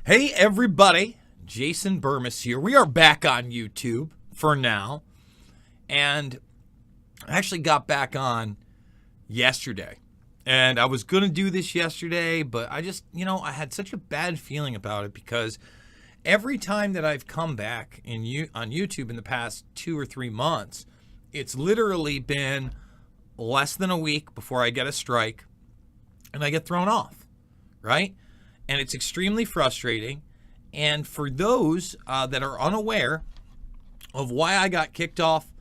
Hey everybody, Jason Burmis here. We are back on YouTube for now, and I actually got back on yesterday. And I was going to do this yesterday, but I just, I had such a bad feeling about it because every time that I've come back on YouTube in the past 2 or 3 months, it's literally been less than a week before I get a strike and I get thrown off, right? And it's extremely frustrating. And for those that are unaware of why I got kicked off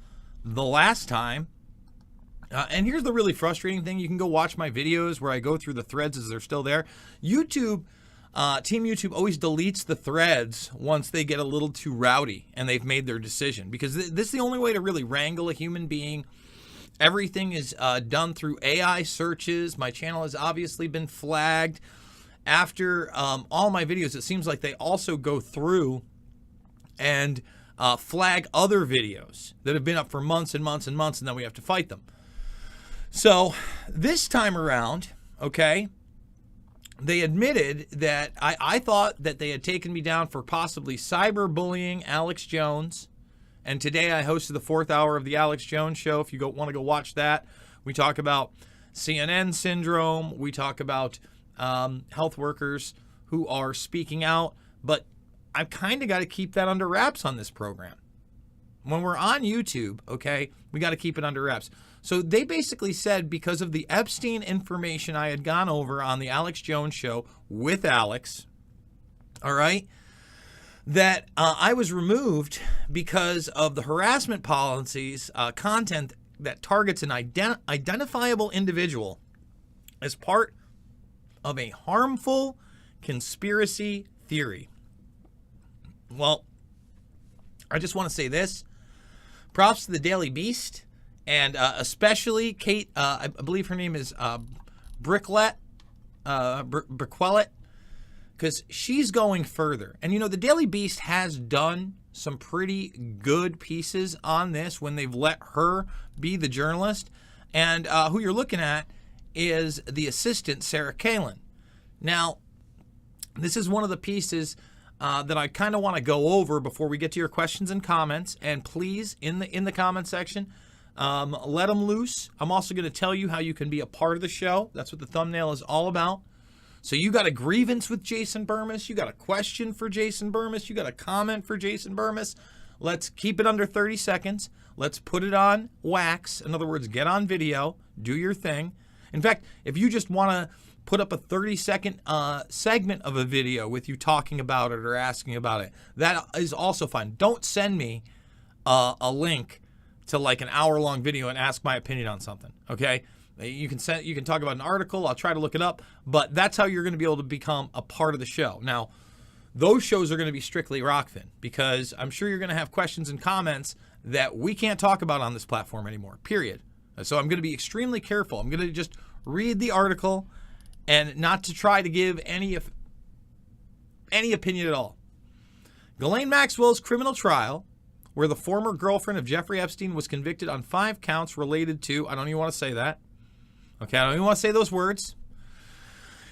the last time, and here's the really frustrating thing. You can go watch my videos where I go through the threads as they're still there. YouTube, Team YouTube always deletes the threads once they get a little too rowdy and they've made their decision. Because this is the only way to really wrangle a human being. Everything is done through AI searches. My channel has obviously been flagged. After all my videos, it seems like they also go through and flag other videos that have been up for months and months and months, and then we have to fight them. So this time around, okay, they admitted that I thought that they had taken me down for possibly cyberbullying Alex Jones. And today I hosted the 4th hour of the Alex Jones Show. If you want to go watch that, we talk about CNN syndrome. We talk about health workers who are speaking out, but I've kind of got to keep that under wraps on this program. When we're on YouTube, okay, we got to keep it under wraps. So they basically said because of the Epstein information I had gone over on the Alex Jones Show with Alex, all right, that I was removed because of the harassment policies, content that targets an identifiable individual as part of a harmful conspiracy theory. Well, I just want to say this. Props to the Daily Beast, and especially Kate, I believe her name is Bricklet, because she's going further. And, the Daily Beast has done some pretty good pieces on this when they've let her be the journalist. And who you're looking at is the assistant, Sarah Kalin. Now, this is one of the pieces that I kind of want to go over before we get to your questions and comments. And please, in the comment section, let them loose. I'm also going to tell you how you can be a part of the show. That's what the thumbnail is all about. So you got a grievance with Jason Burmis. You got a question for Jason Burmis. You got a comment for Jason Burmis. Let's keep it under 30 seconds. Let's put it on wax. In other words, get on video. Do your thing. In fact, if you just want to put up a 30-second segment of a video with you talking about it or asking about it, that is also fine. Don't send me a link to like an hour-long video and ask my opinion on something, okay? You can talk about an article. I'll try to look it up, but that's how you're going to be able to become a part of the show. Now, those shows are going to be strictly Rockfin because I'm sure you're going to have questions and comments that we can't talk about on this platform anymore, period. So I'm going to be extremely careful. I'm going to just read the article and not to try to give any opinion at all. Ghislaine Maxwell's criminal trial, where the former girlfriend of Jeffrey Epstein was convicted on 5 counts related to, I don't even want to say that. Okay, I don't even want to say those words.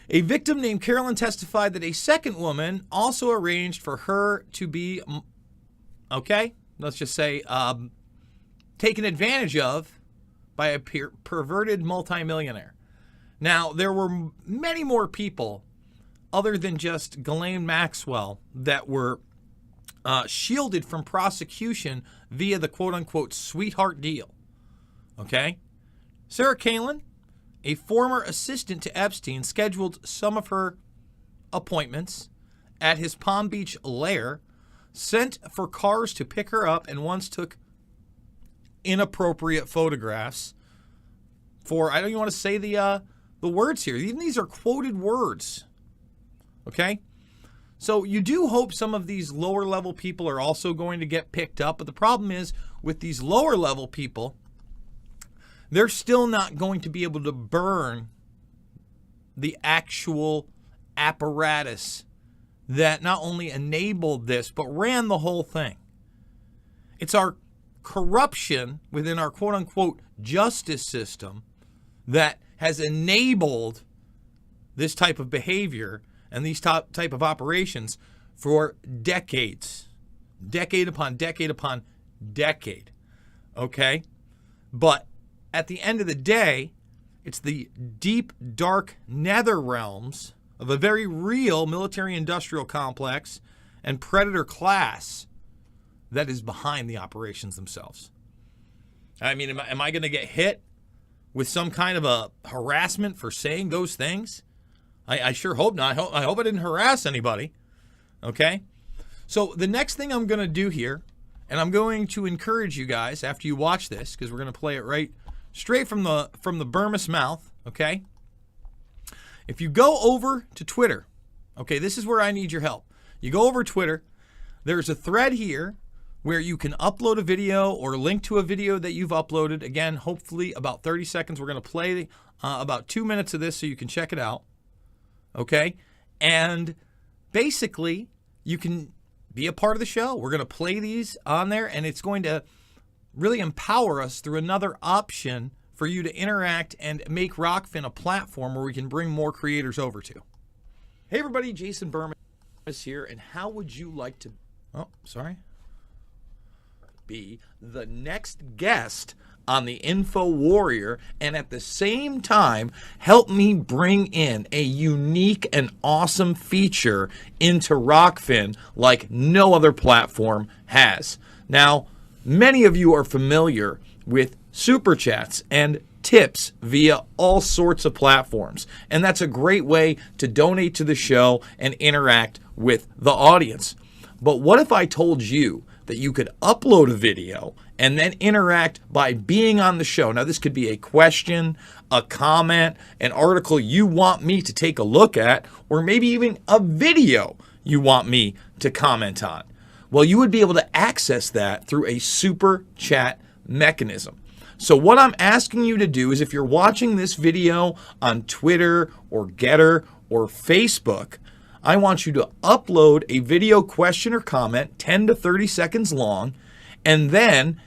A victim named Carolyn testified that a second woman also arranged for her to be, okay, let's just say, taken advantage of by a perverted multimillionaire. Now, there were many more people other than just Ghislaine Maxwell that were shielded from prosecution via the quote-unquote sweetheart deal. Okay? Sarah Kalin, a former assistant to Epstein, scheduled some of her appointments at his Palm Beach lair, sent for cars to pick her up, and once took inappropriate photographs for, I don't even want to say the words here. Even these are quoted words. Okay? So you do hope some of these lower level people are also going to get picked up. But the problem is with these lower level people, they're still not going to be able to burn the actual apparatus that not only enabled this, but ran the whole thing. It's our corruption within our quote unquote justice system that has enabled this type of behavior and these type of operations for decades, decade upon decade upon decade, okay? But at the end of the day, it's the deep, dark nether realms of a very real military-industrial complex and predator class that is behind the operations themselves. I mean, am I going to get hit with some kind of a harassment for saying those things? I sure hope not. I hope I didn't harass anybody, okay? So the next thing I'm going to do here, and I'm going to encourage you guys after you watch this, because we're going to play it right straight from the Burmese mouth, okay? If you go over to Twitter, okay, this is where I need your help. You go over Twitter, there's a thread here where you can upload a video or link to a video that you've uploaded. Again, hopefully about 30 seconds. We're going to play about 2 minutes of this so you can check it out, okay? And basically, you can be a part of the show. We're going to play these on there, and it's going to really empower us through another option for you to interact and make Rockfin a platform where we can bring more creators over to. Hey everybody, Jason Burmese here, and how would you like to be the next guest on the InfoWarrior, and at the same time help me bring in a unique and awesome feature into Rockfin like no other platform has? Now, many of you are familiar with super chats and tips via all sorts of platforms, and that's a great way to donate to the show and interact with the audience. But what if I told you that you could upload a video and then interact by being on the show? Now, this could be a question, a comment, an article you want me to take a look at, or maybe even a video you want me to comment on. Well, you would be able to access that through a super chat mechanism. So what I'm asking you to do is, if you're watching this video on Twitter or Getter or Facebook, I want you to upload a video question or comment 10 to 30 seconds long, and then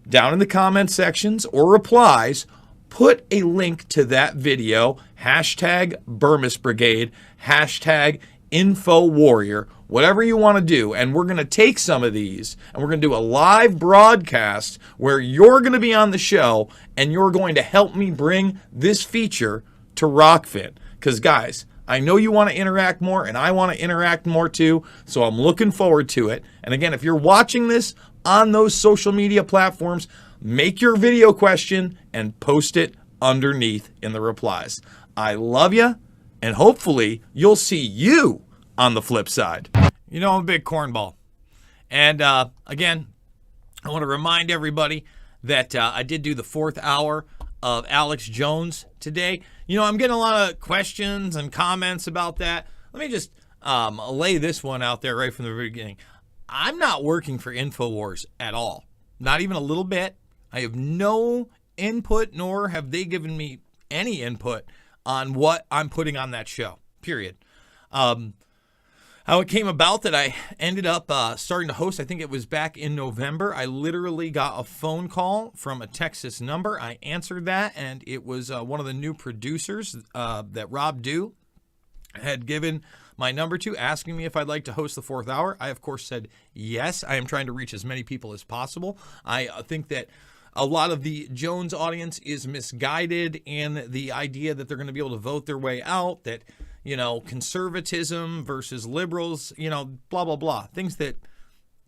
down in the comment sections or replies, put a link to that video, hashtag Burmese Brigade, hashtag InfoWarrior, whatever you want to do. And we're going to take some of these and we're going to do a live broadcast where you're going to be on the show and you're going to help me bring this feature to Rockfin. Because guys, I know you want to interact more, and I want to interact more too, so I'm looking forward to it. And again, if you're watching this on those social media platforms, make your video question and post it underneath in the replies. I love you, and hopefully you'll see you on the flip side. You know, I'm a big cornball. And again, I want to remind everybody that I did do the 4th hour of Alex Jones today. You know, I'm getting a lot of questions and comments about that. Let me just lay this one out there right from the beginning. I'm not working for InfoWars at all. Not even a little bit. I have no input, nor have they given me any input on what I'm putting on that show, period. How it came about that I ended up starting to host, I think it was back in November. I literally got a phone call from a Texas number. I answered that, and it was one of the new producers that Rob Dew had given my number to, asking me if I'd like to host the 4th hour. I, of course, said yes. I am trying to reach as many people as possible. I think that a lot of the Jones audience is misguided in the idea that they're going to be able to vote their way out, that, you know, conservatism versus liberals, you know, blah, blah, blah. Things that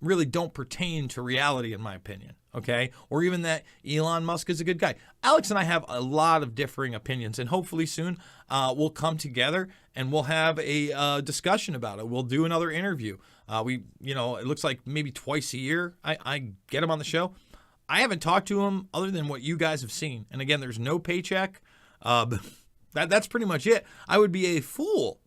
really don't pertain to reality, in my opinion, okay? Or even that Elon Musk is a good guy. Alex and I have a lot of differing opinions, and hopefully soon we'll come together and we'll have a discussion about it. We'll do another interview. You know, it looks like maybe twice a year I get him on the show. I haven't talked to him other than what you guys have seen. And again, there's no paycheck. That's pretty much it. I would be a fool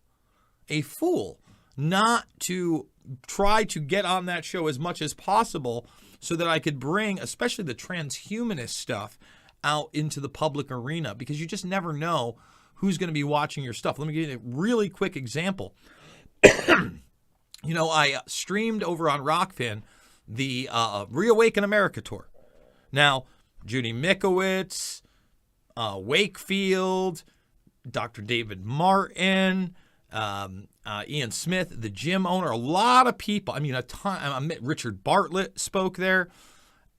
not to try to get on that show as much as possible so that I could bring, especially the transhumanist stuff, out into the public arena, because you just never know who's going to be watching your stuff. Let me give you a really quick example. You know, I streamed over on Rockfin the Reawaken America tour. Now, Judy Mikowitz, Wakefield, Dr. David Martin, Ian Smith, the gym owner, a lot of people. I mean, a ton. Richard Bartlett spoke there.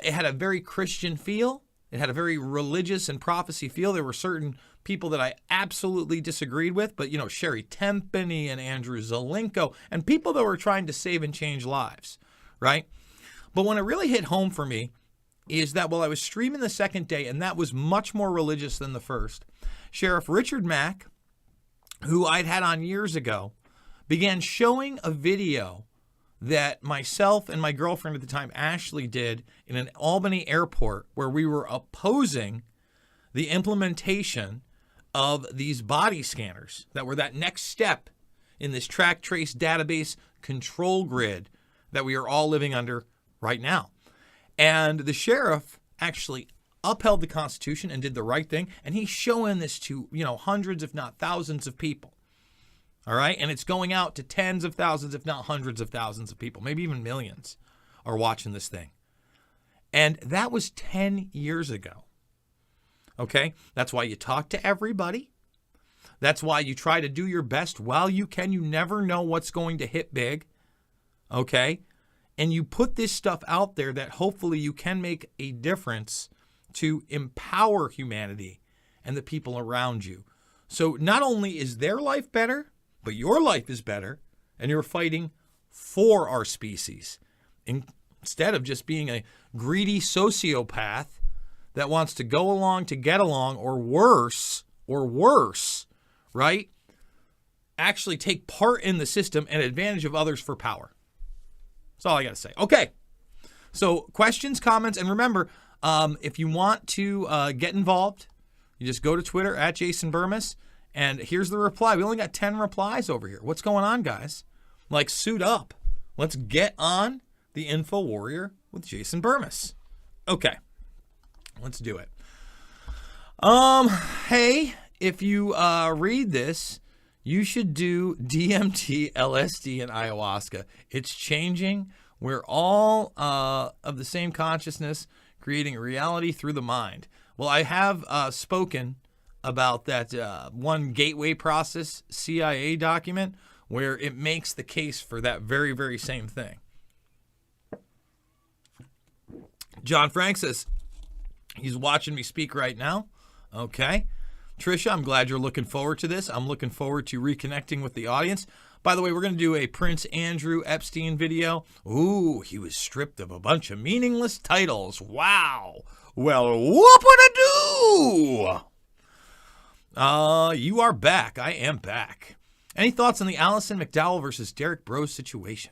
It had a very Christian feel. It had a very religious and prophecy feel. There were certain people that I absolutely disagreed with, but, Sherry Tempany and Andrew Zelenko and people that were trying to save and change lives, right? But when it really hit home for me is that while I was streaming the second day, and that was much more religious than the first, Sheriff Richard Mack, who I'd had on years ago, began showing a video that myself and my girlfriend at the time, Ashley, did in an Albany airport where we were opposing the implementation of these body scanners that were that next step in this track, trace, database control grid that we are all living under right now. And the sheriff actually upheld the Constitution and did the right thing, and he's showing this to, hundreds, if not thousands of people. All right, and it's going out to tens of thousands, if not hundreds of thousands of people, maybe even millions are watching this thing. And that was 10 years ago. Okay, that's why you talk to everybody. That's why you try to do your best while you can. You never know what's going to hit big. Okay, and you put this stuff out there that hopefully you can make a difference to empower humanity and the people around you. So not only is their life better, but your life is better, and you're fighting for our species instead of just being a greedy sociopath that wants to go along to get along, or worse, right? Actually take part in the system and advantage of others for power. That's all I got to say. Okay. So questions, comments, and remember, if you want to get involved, you just go to Twitter at Jason Burmis. And here's the reply. We only got 10 replies over here. What's going on, guys? Like, suit up. Let's get on the InfoWarrior with Jason Burmis. Okay. Let's do it. Hey, if you read this, you should do DMT, LSD, and ayahuasca. It's changing. We're all of the same consciousness, creating reality through the mind. Well, I have spoken about that one gateway process CIA document where it makes the case for that very, very same thing. John Frank says he's watching me speak right now. Okay. Trisha, I'm glad you're looking forward to this. I'm looking forward to reconnecting with the audience. By the way, we're going to do a Prince Andrew Epstein video. Ooh, he was stripped of a bunch of meaningless titles. Wow. Well, what would I do? You are back. I am back. Any thoughts on the Allison McDowell versus Derek Bros situation?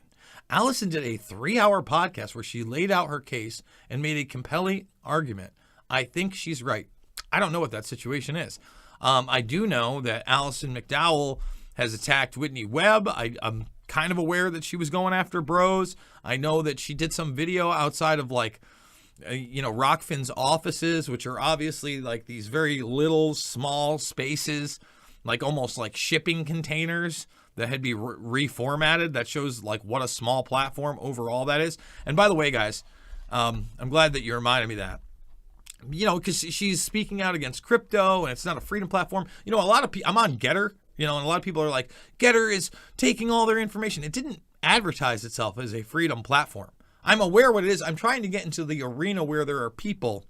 Allison did a 3-hour podcast where she laid out her case and made a compelling argument. I think she's right. I don't know what that situation is. I do know that Allison McDowell has attacked Whitney Webb. I'm kind of aware that she was going after Bros. I know that she did some video outside of Rockfin's offices, which are obviously like these very little, small spaces, like almost like shipping containers that had to be reformatted. That shows like what a small platform overall that is. And by the way, guys, I'm glad that you reminded me that. Because she's speaking out against crypto and it's not a freedom platform. A lot of people, I'm on Getter, and a lot of people are like, Getter is taking all their information. It didn't advertise itself as a freedom platform. I'm aware what it is. I'm trying to get into the arena where there are people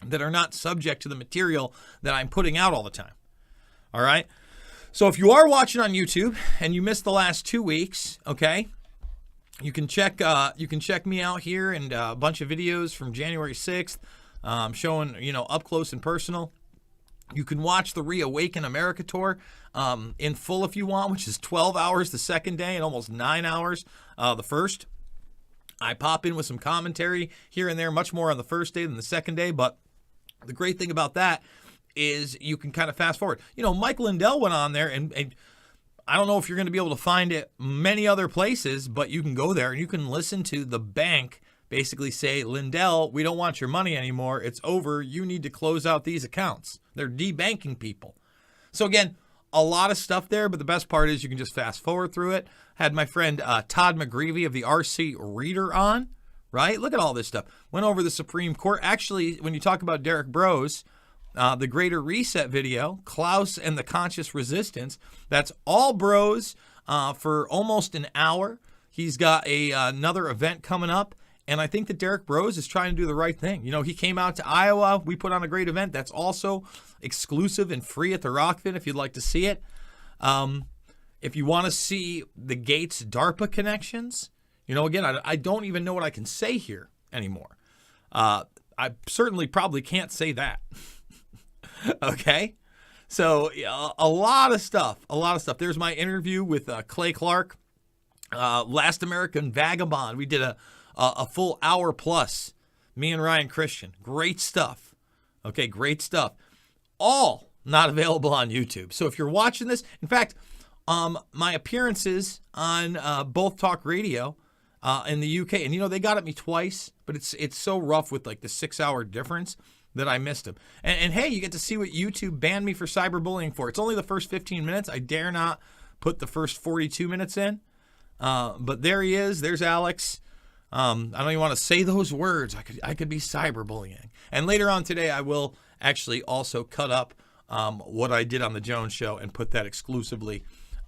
that are not subject to the material that I'm putting out all the time. All right. So if you are watching on YouTube and you missed the last 2 weeks, okay, you can check me out here and a bunch of videos from January 6th, showing, up close and personal. You can watch the Reawaken America tour in full if you want, which is 12 hours the second day and almost 9 hours the first. I pop in with some commentary here and there, much more on the first day than the second day. But the great thing about that is you can kind of fast forward. Mike Lindell went on there, and I don't know if you're going to be able to find it many other places, but you can go there and you can listen to the bank basically say, Lindell, we don't want your money anymore. It's over. You need to close out these accounts. They're debanking people. So again, a lot of stuff there, but the best part is you can just fast forward through it. Had my friend Todd McGreevy of the RC Reader on, right? Look at all this stuff. Went over the Supreme Court. Actually, when you talk about Derek Bros, the Greater Reset video, Klaus and the Conscious Resistance. That's all bros for almost an hour. He's got another event coming up, and I think that Derek Bros is trying to do the right thing. You know, he came out to Iowa. We put on a great event. That's also exclusive and free at the Rockfin if you'd like to see it. If you want to see the Gates DARPA connections, you know, again, I don't even know what I can say here anymore. I certainly probably can't say that. Okay? So a lot of stuff. There's my interview with Clay Clark, Last American Vagabond. We did a full hour plus, me and Ryan Christian. Great stuff. Okay, great stuff. All not available on YouTube. So if you're watching this, in fact, my appearances on Both Talk Radio in the UK, and you know, they got at me twice, but it's so rough with like the 6-hour difference that I missed them. And hey, you get to see what YouTube banned me for cyberbullying for. It's only the first 15 minutes. I dare not put the first 42 minutes in. But there he is. There's Alex. I don't even want to say those words. I could be cyberbullying. And later on today, I will actually also cut up what I did on the Jones Show and put that exclusively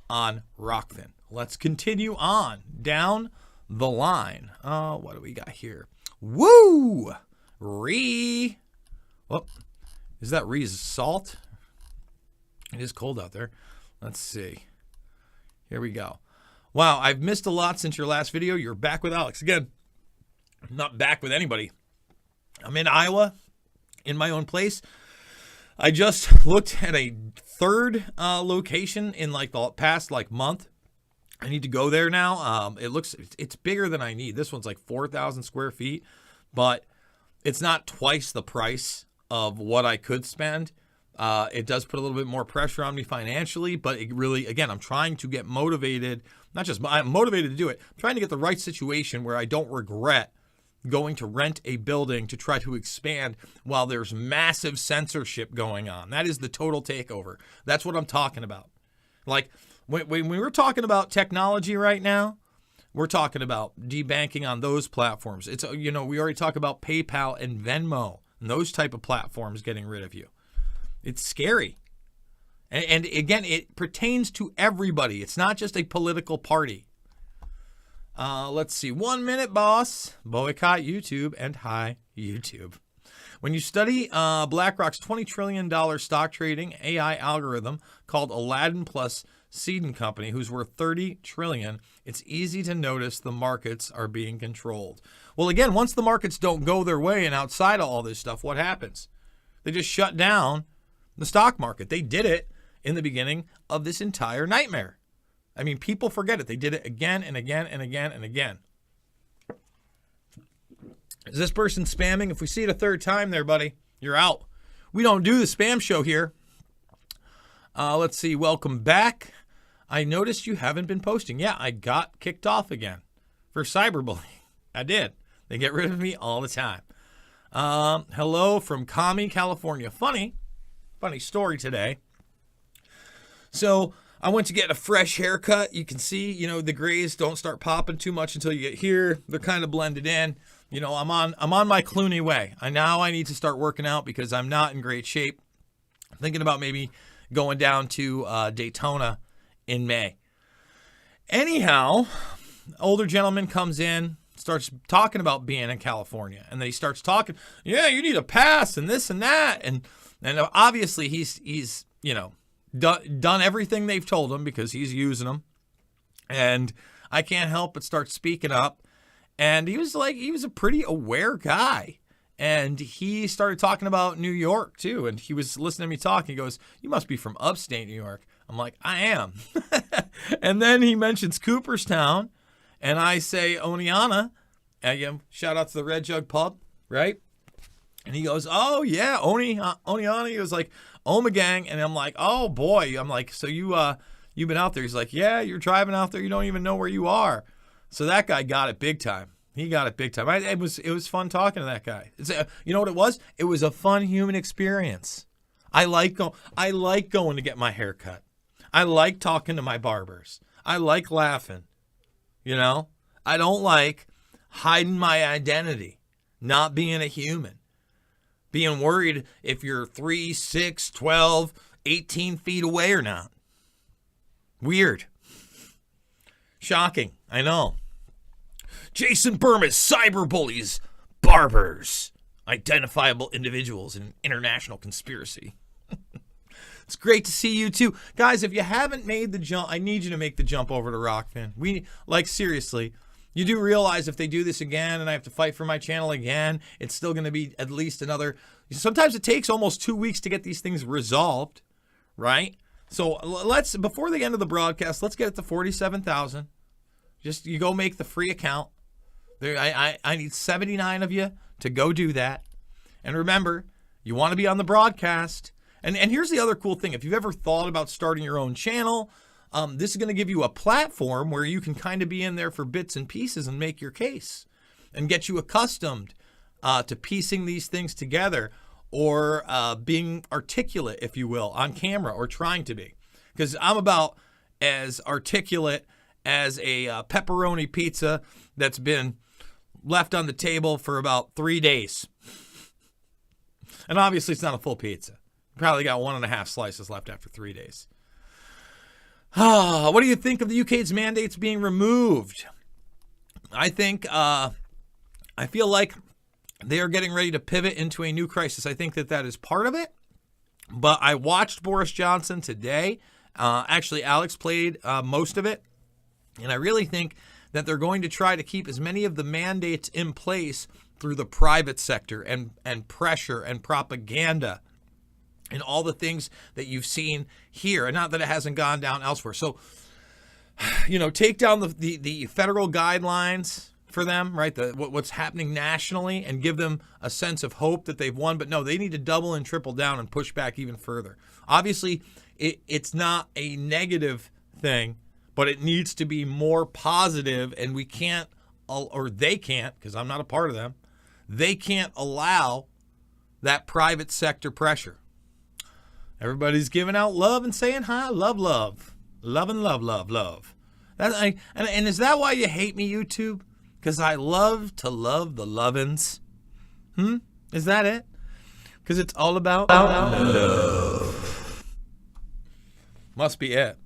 on Rockfin. Let's continue on down the line. What do we got here? Woo! Whoop. Is that salt? It is cold out there. Let's see. Here we go. Wow, I've missed a lot since your last video. You're back with Alex. Again, I'm not back with anybody. I'm in Iowa, in my own place. I just looked at a third location in like the past month. I need to go there now. It's bigger than I need. This one's like 4,000 square feet, but it's not twice the price of what I could spend. It does put a little bit more pressure on me financially, but it really, again, I'm trying to get motivated. I'm motivated to do it. I'm trying to get the right situation where I don't regret going to rent a building to try to expand while there's massive censorship going on. That is the total takeover. That's what I'm talking about. Like when we're talking about technology right now, we're talking about debanking on those platforms. It's, you know, we already talk about PayPal and Venmo and those type of platforms getting rid of you. It's scary. And again, it pertains to everybody. It's not just a political party. Let's see. 1 minute, boss. Boycott YouTube and hi, YouTube. When you study BlackRock's $20 trillion stock trading AI algorithm called Aladdin Plus Seed and Company, who's worth $30 trillion, it's easy to notice the markets are being controlled. Well, again, once the markets don't go their way and outside of all this stuff, what happens? They just shut down the stock market. They did it in the beginning of this entire nightmare. I mean, people forget it. They did it again and again and again and again. Is this person spamming? If we see it a third time there, buddy, you're out. We don't do the spam show here. Let's see. Welcome back. I noticed you haven't been posting. Yeah, I got kicked off again for cyberbullying. I did. They get rid of me all the time. Hello from Kami, California. Funny story today. So I went to get a fresh haircut. You can see, you know, the grays don't start popping too much until you get here. They're kind of blended in. You know, I'm on my Clooney way. I need to start working out because I'm not in great shape. I'm thinking about maybe going down to Daytona in May. Anyhow, older gentleman comes in, starts talking about being in California, and then he starts talking, yeah, you need a pass and this and that, and obviously he's you know, done everything they've told him because he's using them, and I can't help but start speaking up. And he was a pretty aware guy, and he started talking about New York too, and he was listening to me talk. He goes, you must be from upstate New York. I'm like, I am. And then he mentions Cooperstown, and I say Oneonta. Again, shout out to the Red Jug Pub, right? And he goes, oh yeah, Oneonta. He was like, Omegang. And I'm like, oh boy. I'm like, so you've been out there? He's like, yeah, you're driving out there. You don't even know where you are. So that guy got it big time. He got it big time. It was fun talking to that guy. You know what it was? It was a fun human experience. I like going to get my hair cut. I like talking to my barbers. I like laughing. You know, I don't like hiding my identity, not being a human. being worried if you're 3, 6, 12, 18 feet away or not. Weird. Shocking. I know. Jason Burmis cyberbullies barbers, identifiable individuals in an international conspiracy. It's great to see you too. Guys, if you haven't made the jump, I need you to make the jump over to Rockfin. Seriously, you do realize if they do this again and I have to fight for my channel again, it's still going to be at least another, sometimes it takes almost 2 weeks to get these things resolved, right? So let's, before the end of the broadcast, let's get it to 47,000. Just, you go make the free account. I need 79 of you to go do that. And remember, you want to be on the broadcast. And here's the other cool thing. If you've ever thought about starting your own channel, this is going to give you a platform where you can kind of be in there for bits and pieces and make your case and get you accustomed to piecing these things together or being articulate, if you will, on camera, or trying to be. Because I'm about as articulate as a pepperoni pizza that's been left on the table for about 3 days. And obviously it's not a full pizza. Probably got 1.5 slices left after 3 days. What do you think of the UK's mandates being removed? I think, I feel like they are getting ready to pivot into a new crisis. I think that is part of it. But I watched Boris Johnson today. Actually, Alex played most of it. And I really think that they're going to try to keep as many of the mandates in place through the private sector and pressure and propaganda and all the things that you've seen here. And not that it hasn't gone down elsewhere. So, take down the federal guidelines for them, right? What's happening nationally, and give them a sense of hope that they've won. But no, they need to double and triple down and push back even further. Obviously, it's not a negative thing, but it needs to be more positive, and we can't, or they can't, because I'm not a part of them, they can't allow that private sector pressure. Everybody's giving out love and saying hi. Love, love. Love and love, love, love. And is that why you hate me, YouTube? Because I love to love the lovin's. Is that it? Because it's all about love. Must be it.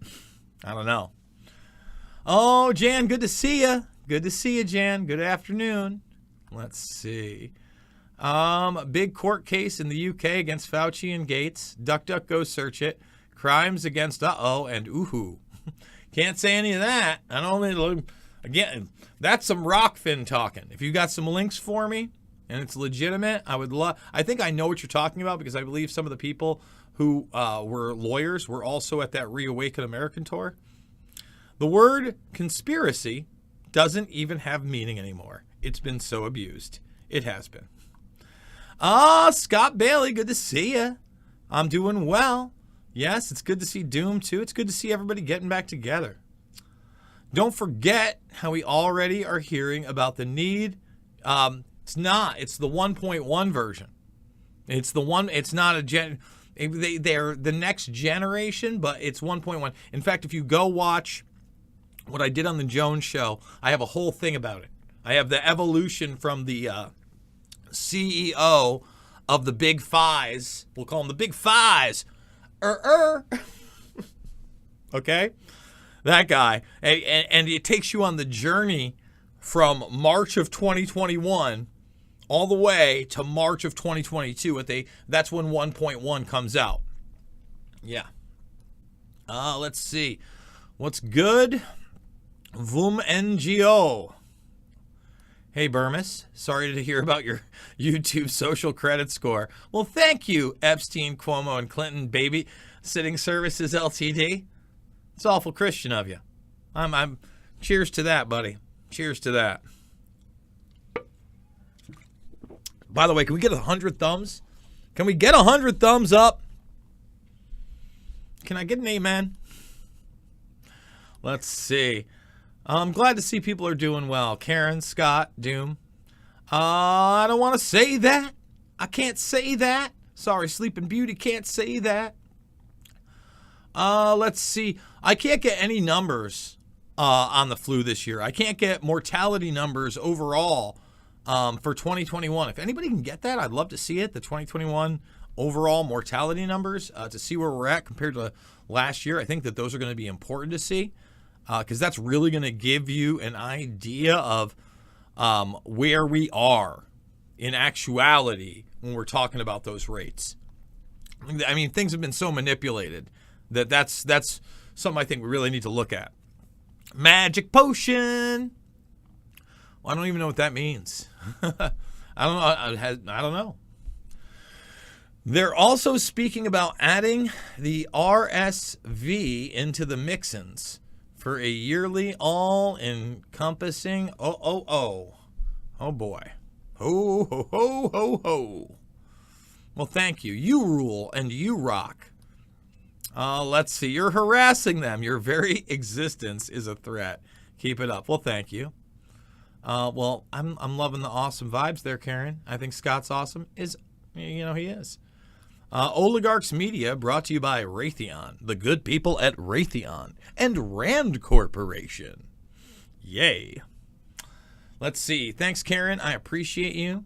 I don't know. Oh, Jan, good to see you. Good to see you, Jan. Good afternoon. Let's see. Big court case in the UK against Fauci and Gates. DuckDuckGo search it. Crimes against and oohoo. Can't say any of that. I don't. Again, that's some Rockfin talking. If you got some links for me and it's legitimate, I would love. I think I know what you're talking about, because I believe some of the people who were lawyers were also at that Reawaken American tour. The word conspiracy doesn't even have meaning anymore. It's been so abused. It has been. Scott Bailey, good to see you. I'm doing well. Yes, it's good to see Doom too. It's good to see everybody getting back together. Don't forget how we already are hearing about the need. It's the 1.1 version. It's not they're the next generation, but it's 1.1. In fact, if you go watch what I did on the Jones show, I have a whole thing about it. I have the evolution from the CEO of the Big Fives. We'll call them the Big Fives. Okay? That guy. And it takes you on the journey from March of 2021 all the way to March of 2022. That's when 1.1 comes out. Yeah. Let's see. What's good? Vum NGO. Hey, Burmis. Sorry to hear about your YouTube social credit score. Well, thank you, Epstein, Cuomo, and Clinton Babysitting Services Ltd. It's awful Christian of you. I'm cheers to that, buddy. Cheers to that. By the way, can we get 100 thumbs? Can we get 100 thumbs up? Can I get an amen? Let's see. I'm glad to see people are doing well. Karen, Scott, Doom. I don't want to say that. I can't say that. Sorry, Sleeping Beauty, can't say that. Let's see. I can't get any numbers on the flu this year. I can't get mortality numbers overall for 2021. If anybody can get that, I'd love to see it. The 2021 overall mortality numbers to see where we're at compared to last year. I think that those are going to be important to see because that's really going to give you an idea of where we are in actuality when we're talking about those rates. I mean, things have been so manipulated that's something I think we really need to look at. Magic potion. Well, I don't even know what that means. I don't know. They're also speaking about adding the RSV into the mix-ins for a yearly all-encompassing oh boy. Ho, ho, ho, ho, ho. Well, thank you. You rule and you rock. Let's see. You're harassing them. Your very existence is a threat. Keep it up. Well, thank you. Well, I'm loving the awesome vibes there, Karen. I think Scott's awesome. He is. Oligarchs Media brought to you by Raytheon, the good people at Raytheon, and Rand Corporation. Yay. Let's see. Thanks, Karen. I appreciate you.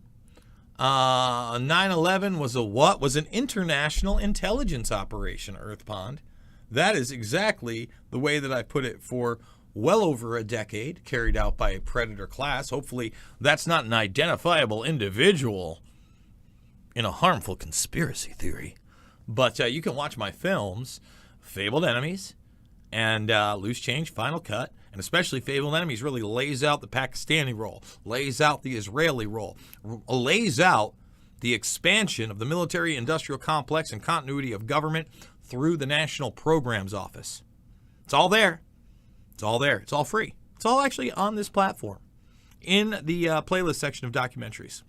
9/11 was a what? Was an international intelligence operation, Earth Pond. That is exactly the way that I put it for well over a decade, carried out by a predator class. Hopefully that's not an identifiable individual in a harmful conspiracy theory. But you can watch my films, Fabled Enemies and Loose Change Final Cut. And especially Fabled Enemies really lays out the Pakistani role, lays out the Israeli role, lays out the expansion of the military-industrial complex and continuity of government through the National Programs Office. It's all there. It's all there. It's all free. It's all actually on this platform in the playlist section of documentaries.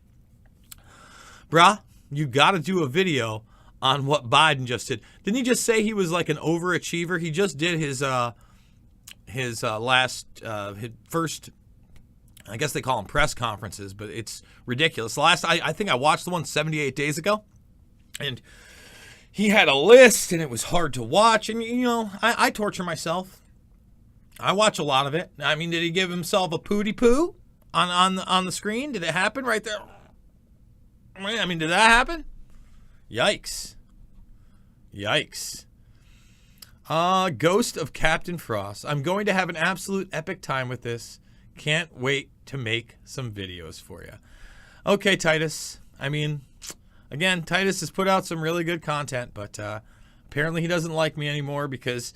Bruh, you got to do a video on what Biden just did. Didn't he just say he was like an overachiever? He just did his first, I guess they call them press conferences, but it's ridiculous. I think I watched the one 78 days ago, and he had a list, and it was hard to watch. And, I torture myself. I watch a lot of it. I mean, did he give himself a pooty poo on the screen? Did it happen right there? I mean, did that happen? Yikes. Ghost of Captain Frost. I'm going to have an absolute epic time with this. Can't wait to make some videos for you. Okay, Titus. I mean, again, Titus has put out some really good content, but apparently he doesn't like me anymore because,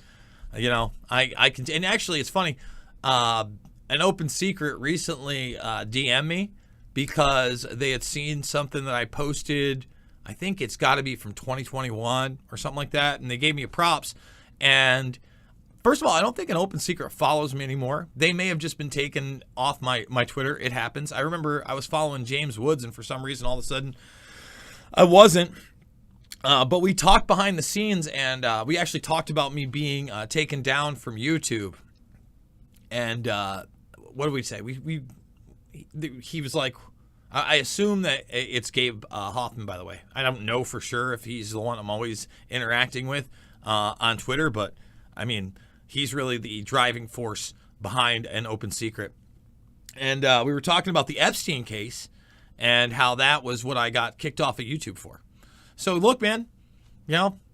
I can. And actually, it's funny. An Open Secret recently DM'd me because they had seen something that I posted. I think it's got to be from 2021 or something like that, and they gave me a props. And first of all, I don't think an Open Secret follows me anymore. They may have just been taken off my Twitter. It happens. I remember I was following James Woods, and for some reason, all of a sudden, I wasn't. But we talked behind the scenes, and we actually talked about me being taken down from YouTube. And what did we say? He was like, I assume that it's Gabe Hoffman, by the way. I don't know for sure if he's the one I'm always interacting with on Twitter, but I mean, he's really the driving force behind an Open Secret. And we were talking about the Epstein case and how that was what I got kicked off of YouTube for. So look, man,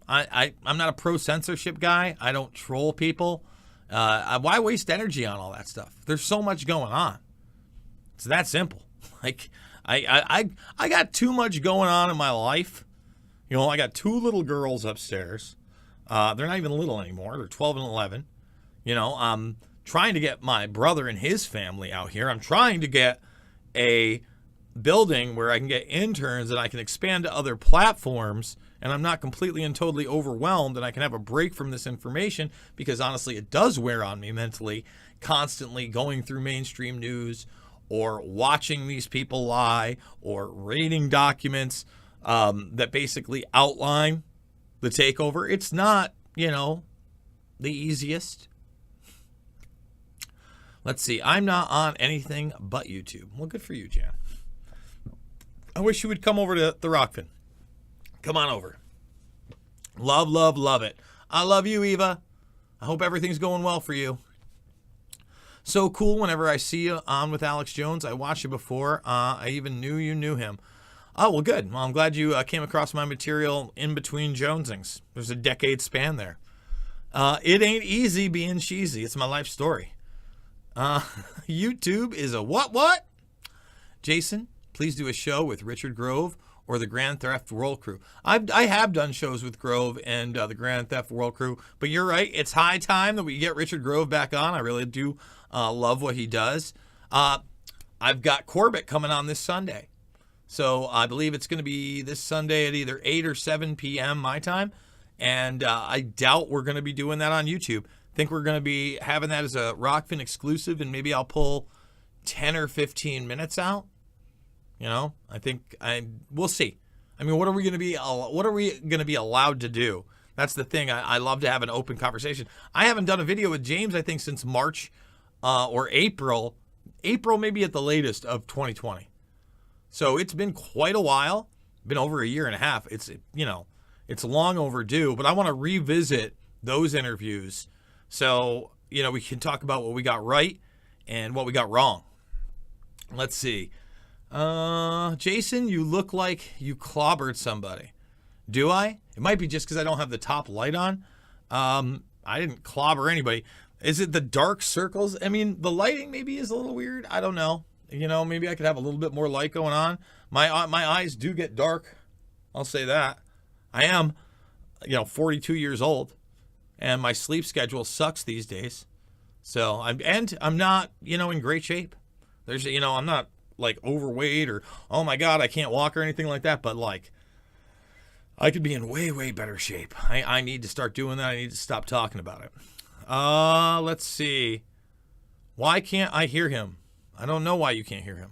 I'm not a pro-censorship guy. I don't troll people. Why waste energy on all that stuff? There's so much going on. It's that simple. Like, I got too much going on in my life. I got two little girls upstairs. They're not even little anymore. They're 12 and 11. I'm trying to get my brother and his family out here. I'm trying to get a building where I can get interns and I can expand to other platforms, and I'm not completely and totally overwhelmed, and I can have a break from this information because honestly it does wear on me mentally, constantly going through mainstream news or watching these people lie or reading documents that basically outline the takeover. It's not, the easiest. Let's see. I'm not on anything but YouTube. Well, good for you, Jan. I wish you would come over to the Rockfin. Come on over. Love, love, love it. I love you, Eva. I hope everything's going well for you. so cool whenever I see you on with Alex Jones. I watched you before. I even knew you knew him. Oh, well, good. Well, I'm glad you came across my material in between Jonesings. There's a decade span there. It ain't easy being cheesy. It's my life story. YouTube is a what? Jason, please do a show with Richard Grove or the Grand Theft World crew. I have done shows with Grove and the Grand Theft World crew, but you're right. It's high time that we get Richard Grove back on. I really do love what he does. I've got Corbett coming on this Sunday. So I believe it's going to be this Sunday at either 8 or 7 p.m. my time. And I doubt we're going to be doing that on YouTube. I think we're going to be having that as a Rockfin exclusive, and maybe I'll pull 10 or 15 minutes out. You know, we'll see. I mean, what are we going to be allowed to do? That's the thing. I love to have an open conversation. I haven't done a video with James, I think, since March or April maybe at the latest of 2020. So it's been quite a while, been over a year and a half. It's long overdue, but I want to revisit those interviews so, we can talk about what we got right and what we got wrong. Let's see. Jason, you look like you clobbered somebody. Do I? It might be just because I don't have the top light on. I didn't clobber anybody. Is it the dark circles? I mean, the lighting maybe is a little weird. I don't know. Maybe I could have a little bit more light going on. My eyes do get dark. I'll say that. I am, 42 years old, and my sleep schedule sucks these days. So I'm not, in great shape. There's, I'm not like overweight or, oh my God, I can't walk or anything like that. But like, I could be in way, way better shape. I need to start doing that. I need to stop talking about it. Let's see. Why can't I hear him? I don't know why you can't hear him.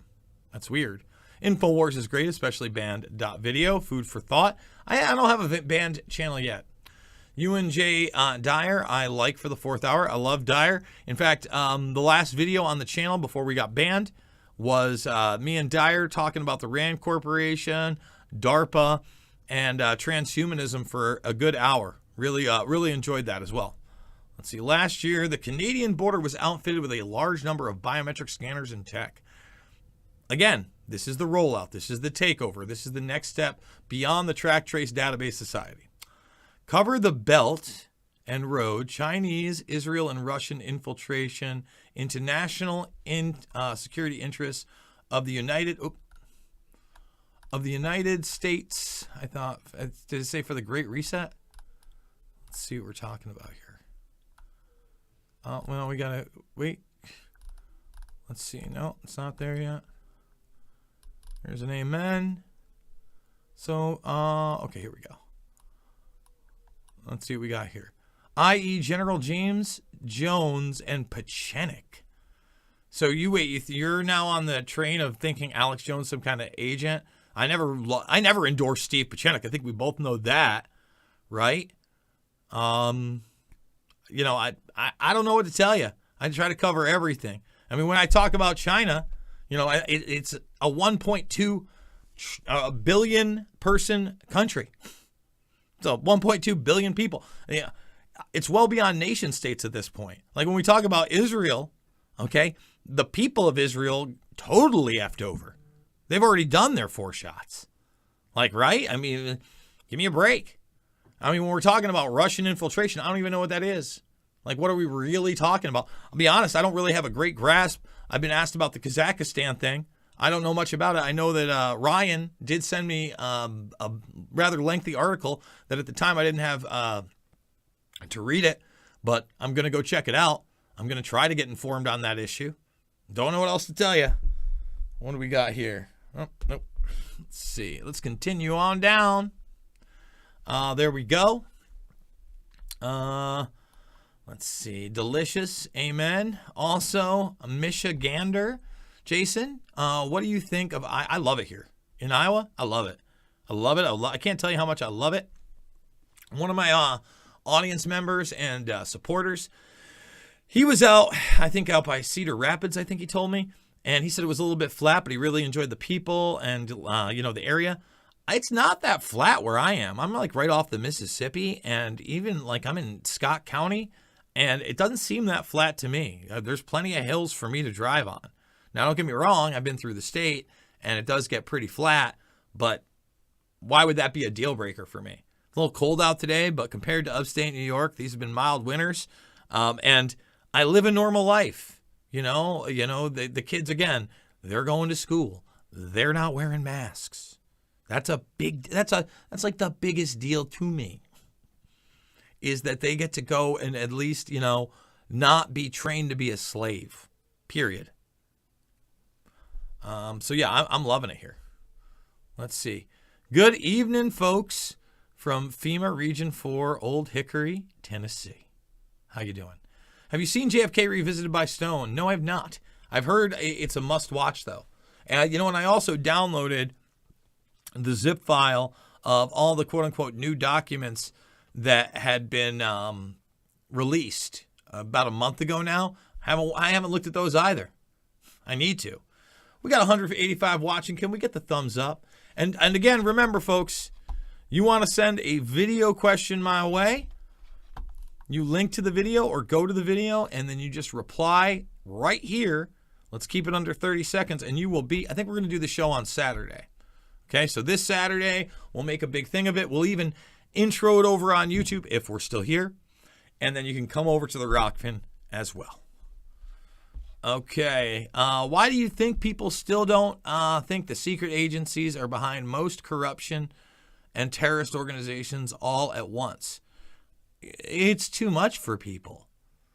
That's weird. InfoWars is great, especially band.video. Food for thought. I don't have a band channel yet. UNJ Dyer, I like for the 4th hour. I love Dyer. In fact, the last video on the channel before we got banned was me and Dyer talking about the RAND Corporation, DARPA, and transhumanism for a good hour. Really enjoyed that as well. Let's see. Last year, the Canadian border was outfitted with a large number of biometric scanners and tech. Again, this is the rollout. This is the takeover. This is the next step beyond the Track Trace Database Society. Cover the belt and road, Chinese, Israel, and Russian infiltration into national security interests of the United States. I thought, did it say for the Great Reset? Let's see what we're talking about here. Well, we gotta wait. Let's see. No, it's not there yet. There's an amen. So, okay, here we go. Let's see what we got here. I.e. General James Jones and Pachenik. So you're now on the train of thinking Alex Jones some kind of agent. I never endorsed Steve Pachenik. I think we both know that, right? I don't know what to tell you. I try to cover everything. I mean, when I talk about China, it's a 1.2 billion person country. So 1.2 billion people. Yeah, it's well beyond nation states at this point. Like when we talk about Israel, okay, the people of Israel totally effed over. They've already done their 4 shots. Like, right? I mean, give me a break. I mean, when we're talking about Russian infiltration, I don't even know what that is. Like, what are we really talking about? I'll be honest, I don't really have a great grasp. I've been asked about the Kazakhstan thing. I don't know much about it. I know that Ryan did send me a rather lengthy article that at the time I didn't have to read it, but I'm going to go check it out. I'm going to try to get informed on that issue. Don't know what else to tell you. What do we got here? Oh, nope. Let's see. Let's continue on down. There we go. Let's see. Delicious. Amen. Also, Michigander. Jason, what do you think of... I love it here. In Iowa, I love it. I can't tell you how much I love it. One of my audience members and supporters, he was out by Cedar Rapids, I think he told me. And he said it was a little bit flat, but he really enjoyed the people and, the area. It's not that flat where I am. I'm like right off the Mississippi, and even like I'm in Scott County. And it doesn't seem that flat to me. There's plenty of hills for me to drive on. Now, don't get me wrong. I've been through the state, and it does get pretty flat. But why would that be a deal breaker for me? It's a little cold out today, but compared to upstate New York, these have been mild winters. And I live a normal life. The kids, again, they're going to school. They're not wearing masks. That's like the biggest deal to me, is that they get to go and at least, not be trained to be a slave, period. So yeah, I'm loving it here. Let's see. Good evening, folks, from FEMA Region 4, Old Hickory, Tennessee. How you doing? Have you seen JFK Revisited by Stone? No, I've not. I've heard it's a must-watch, though. And, and I also downloaded the zip file of all the quote-unquote new documents that had been released about a month ago now. I haven't looked at those either. I need to. We got 185 watching. Can we get the thumbs up? And again, remember, folks, you want to send a video question my way, you link to the video or go to the video, and then you just reply right here. Let's keep it under 30 seconds, and you will be, I think we're going to do the show on Saturday. Okay, so this Saturday, we'll make a big thing of it. We'll even intro it over on YouTube if we're still here, and then you can come over to the Rockfin as well. Okay, why do you think people still don't think the secret agencies are behind most corruption and terrorist organizations all at once? It's too much for people.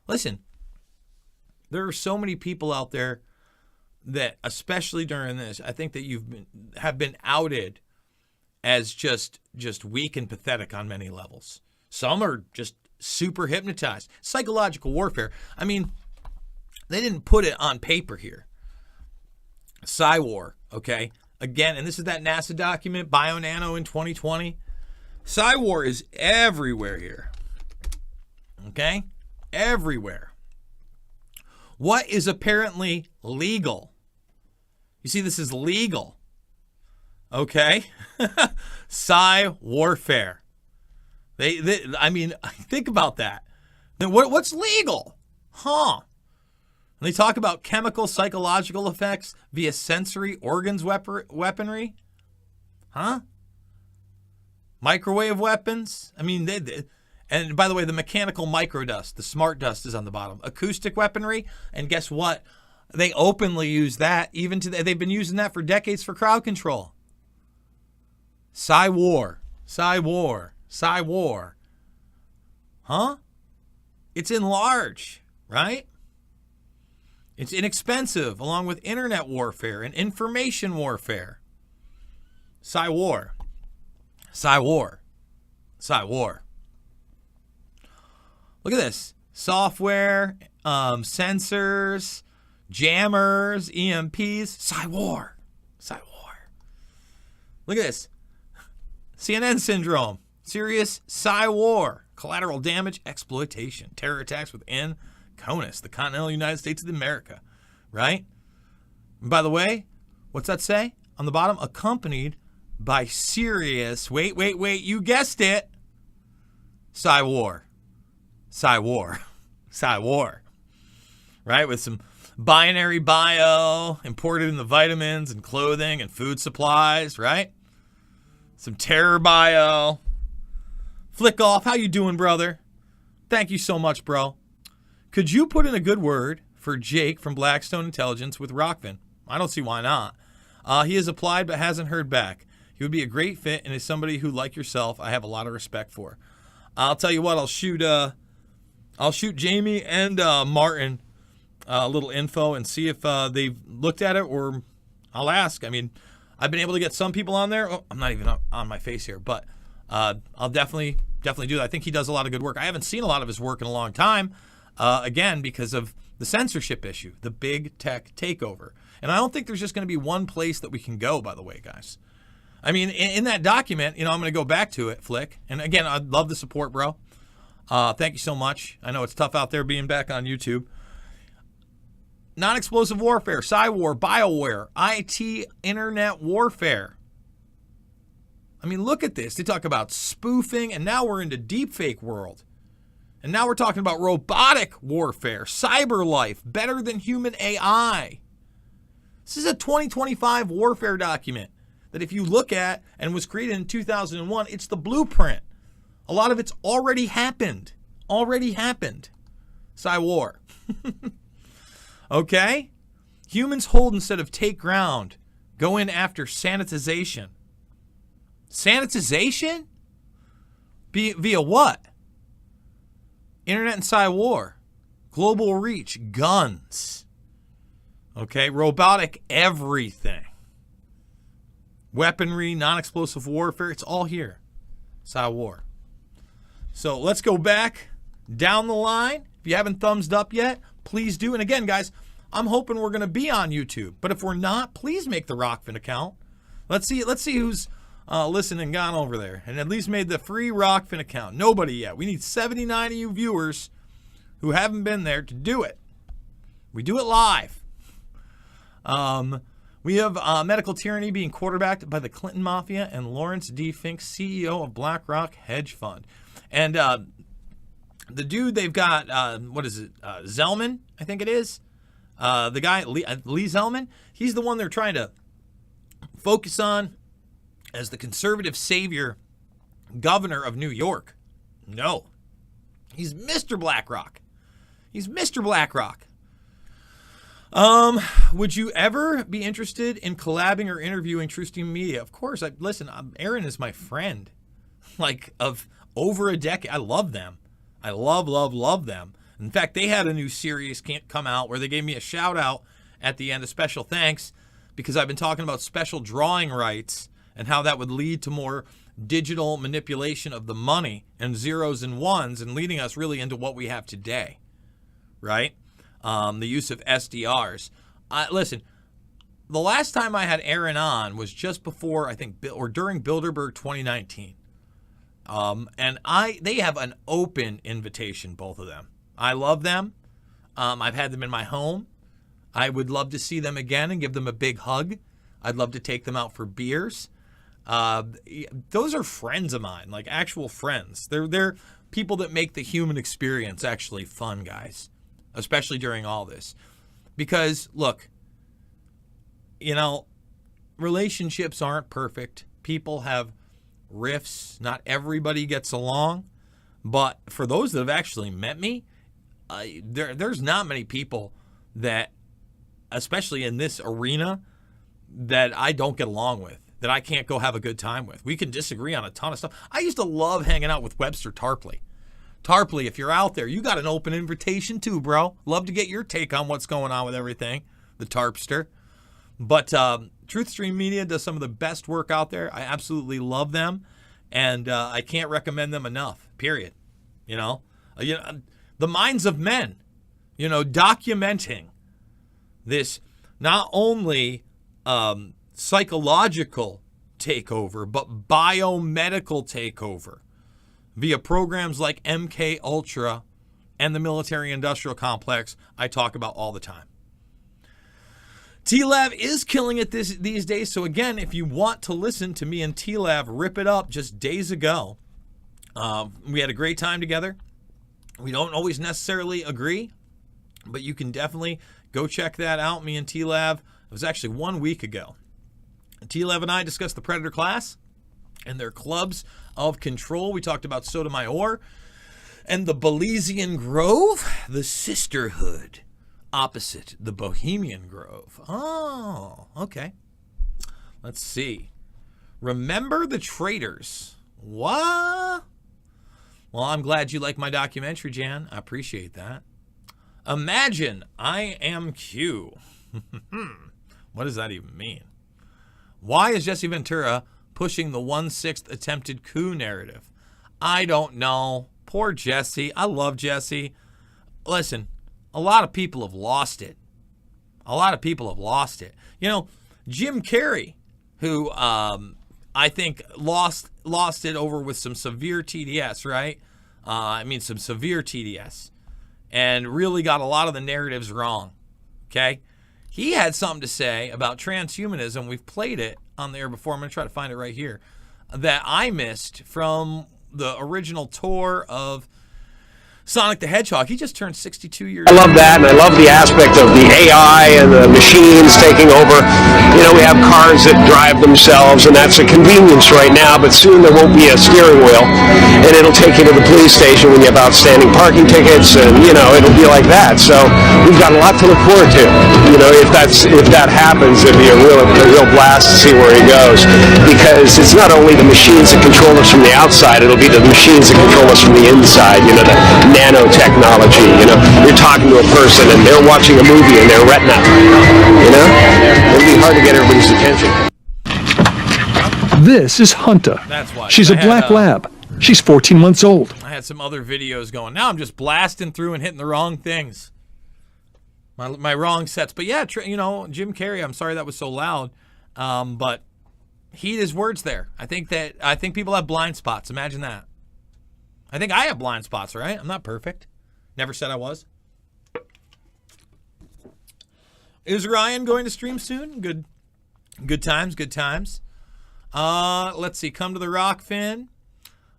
Listen, there are so many people out there that, especially during this, I think that have been outed as just weak and pathetic on many levels. Some are just super hypnotized. Psychological warfare. I mean, they didn't put it on paper here. War, okay? Again, and this is that NASA document, BioNano in 2020. War is everywhere here. Okay? Everywhere. What is apparently legal? You see, this is legal. Okay? warfare. I mean, think about that. Then what's legal? Huh? And they talk about chemical, psychological effects via sensory organs weaponry. Huh? Microwave weapons. I mean, and by the way, the mechanical microdust, the smart dust is on the bottom. Acoustic weaponry. And guess what? They openly use that even today. They've been using that for decades for crowd control. War. Huh? It's in large, right? It's inexpensive, along with internet warfare and information warfare. War. Look at this. Software, sensors, jammers, EMPs. War. Look at this. CNN syndrome. Serious war. Collateral damage, exploitation. Terror attacks within CONUS, the continental United States of America, right? And by the way, what's that say on the bottom? Accompanied by serious, wait, you guessed it, war, right? With some binary bio imported in the vitamins and clothing and food supplies, right? Some terror bio. Flick off, how you doing, brother? Thank you so much, bro. Could you put in a good word for Jake from Blackstone Intelligence with Rockfin? I don't see why not. He has applied but hasn't heard back. He would be a great fit and is somebody who, like yourself, I have a lot of respect for. I'll tell you what, I'll shoot Jamie and Martin a little info and see if they've looked at it, or I'll ask. I mean, I've been able to get some people on there. Oh, I'm not even on my face here, but I'll definitely do that. I think he does a lot of good work. I haven't seen a lot of his work in a long time. Again, because of the censorship issue, the big tech takeover. And I don't think there's just going to be one place that we can go, by the way, guys. I mean, in that document, I'm going to go back to it, Flick. And again, I'd love the support, bro. Thank you so much. I know it's tough out there being back on YouTube. Non-explosive warfare, cyber, bioware, IT, internet warfare. I mean, look at this. They talk about spoofing, and now we're into deepfake world. And now we're talking about robotic warfare, cyber life, better than human AI. This is a 2025 warfare document that if you look at and was created in 2001, it's the blueprint. A lot of it's already happened. Already happened. War. Okay? Humans hold instead of take ground. Go in after sanitization. Sanitization? Via what? Internet and war. Global reach. Guns. Okay? Robotic everything. Weaponry, non-explosive warfare. It's all here. War. So let's go back down the line. If you haven't thumbsed up yet, please do. And again, guys, I'm hoping we're going to be on YouTube. But if we're not, please make the Rockfin account. Let's see who's listened and gone over there and at least made the free Rockfin account. Nobody yet. We need 79 of you viewers who haven't been there to do it. We do it live. We have medical tyranny being quarterbacked by the Clinton Mafia and Lawrence D. Fink, CEO of BlackRock Hedge Fund. And the dude they've got, Zellman, I think it is. The guy, Lee Zellman, he's the one they're trying to focus on as the conservative savior governor of New York. No. He's Mr. BlackRock. He's Mr. BlackRock. Would you ever be interested in collabing or interviewing TrueStream Media? Of course. Listen, Aaron is my friend. Like, of over a decade. I love them. I love them. In fact, they had a new series come out where they gave me a shout out at the end, a special thanks, because I've been talking about special drawing rights and how that would lead to more digital manipulation of the money and zeros and ones and leading us really into what we have today, right? The use of SDRs. Listen, the last time I had Aaron on was just before, I think, or during Bilderberg 2019. And they have an open invitation, both of them. I love them. I've had them in my home. I would love to see them again and give them a big hug. I'd love to take them out for beers. Those are friends of mine, like actual friends. They're people that make the human experience actually fun, guys, especially during all this. Because, look, relationships aren't perfect. People have rifts. Not everybody gets along. But for those that have actually met me, there's not many people that, especially in this arena, that I don't get along with, that I can't go have a good time with. We can disagree on a ton of stuff. I used to love hanging out with Webster Tarpley. Tarpley, if you're out there, you got an open invitation too, bro. Love to get your take on what's going on with everything, the Tarpster. But TruthStream Media does some of the best work out there. I absolutely love them, and I can't recommend them enough, period. The minds of men, documenting this not only psychological takeover, but biomedical takeover via programs like MK Ultra and the military-industrial complex I talk about all the time. T-Lav is killing it these days. So again, if you want to listen to me and T-Lav rip it up just days ago, we had a great time together. We don't always necessarily agree, but you can definitely go check that out. Me and T-Lav, it was actually 1 week ago. T-Lav and I discussed the Predator class and their clubs of control. We talked about Sotomayor and the Belizean Grove, the sisterhood opposite the Bohemian Grove. Oh, okay. Let's see. Remember the Traitors. What? Well, I'm glad you like my documentary, Jan. I appreciate that. Imagine I am Q. What does that even mean? Why is Jesse Ventura pushing the 1/6 attempted coup narrative? I don't know. Poor Jesse. I love Jesse. Listen, a lot of people have lost it. Jim Carrey, who I think lost it over with some severe TDS, right? Some severe TDS. And really got a lot of the narratives wrong, okay? He had something to say about transhumanism. We've played it on the air before. I'm going to try to find it right here. That I missed from the original tour of Sonic the Hedgehog. He just turned 62 years I old. love that, and I love the aspect of the AI and the machines taking over. You know, we have cars that drive themselves, and that's a convenience right now, but soon there won't be a steering wheel, and it'll take you to the police station when you have outstanding parking tickets, and, you know, it'll be like that. So we've got a lot to look forward to. You know, if that happens, it'd be a real blast to see where he goes, because it's not only the machines that control us from the outside, it'll be the machines that control us from the inside, you know, the nanotechnology. You know, you're talking to a person and they're watching a movie in their retina. You know, it'll be hard to get everybody's attention. This is Hunter. That's why. She's a black lab. She's 14 months old. I had some other videos going. Now I'm just blasting through and hitting the wrong things. My wrong sets. But yeah, you know, Jim Carrey, I'm sorry that was so loud. But heed his words there. I think people have blind spots. Imagine that. I think I have blind spots, right? I'm not perfect. Never said I was. Is Ryan going to stream soon? Good times, good times. Let's see. Come to the Rock, Finn.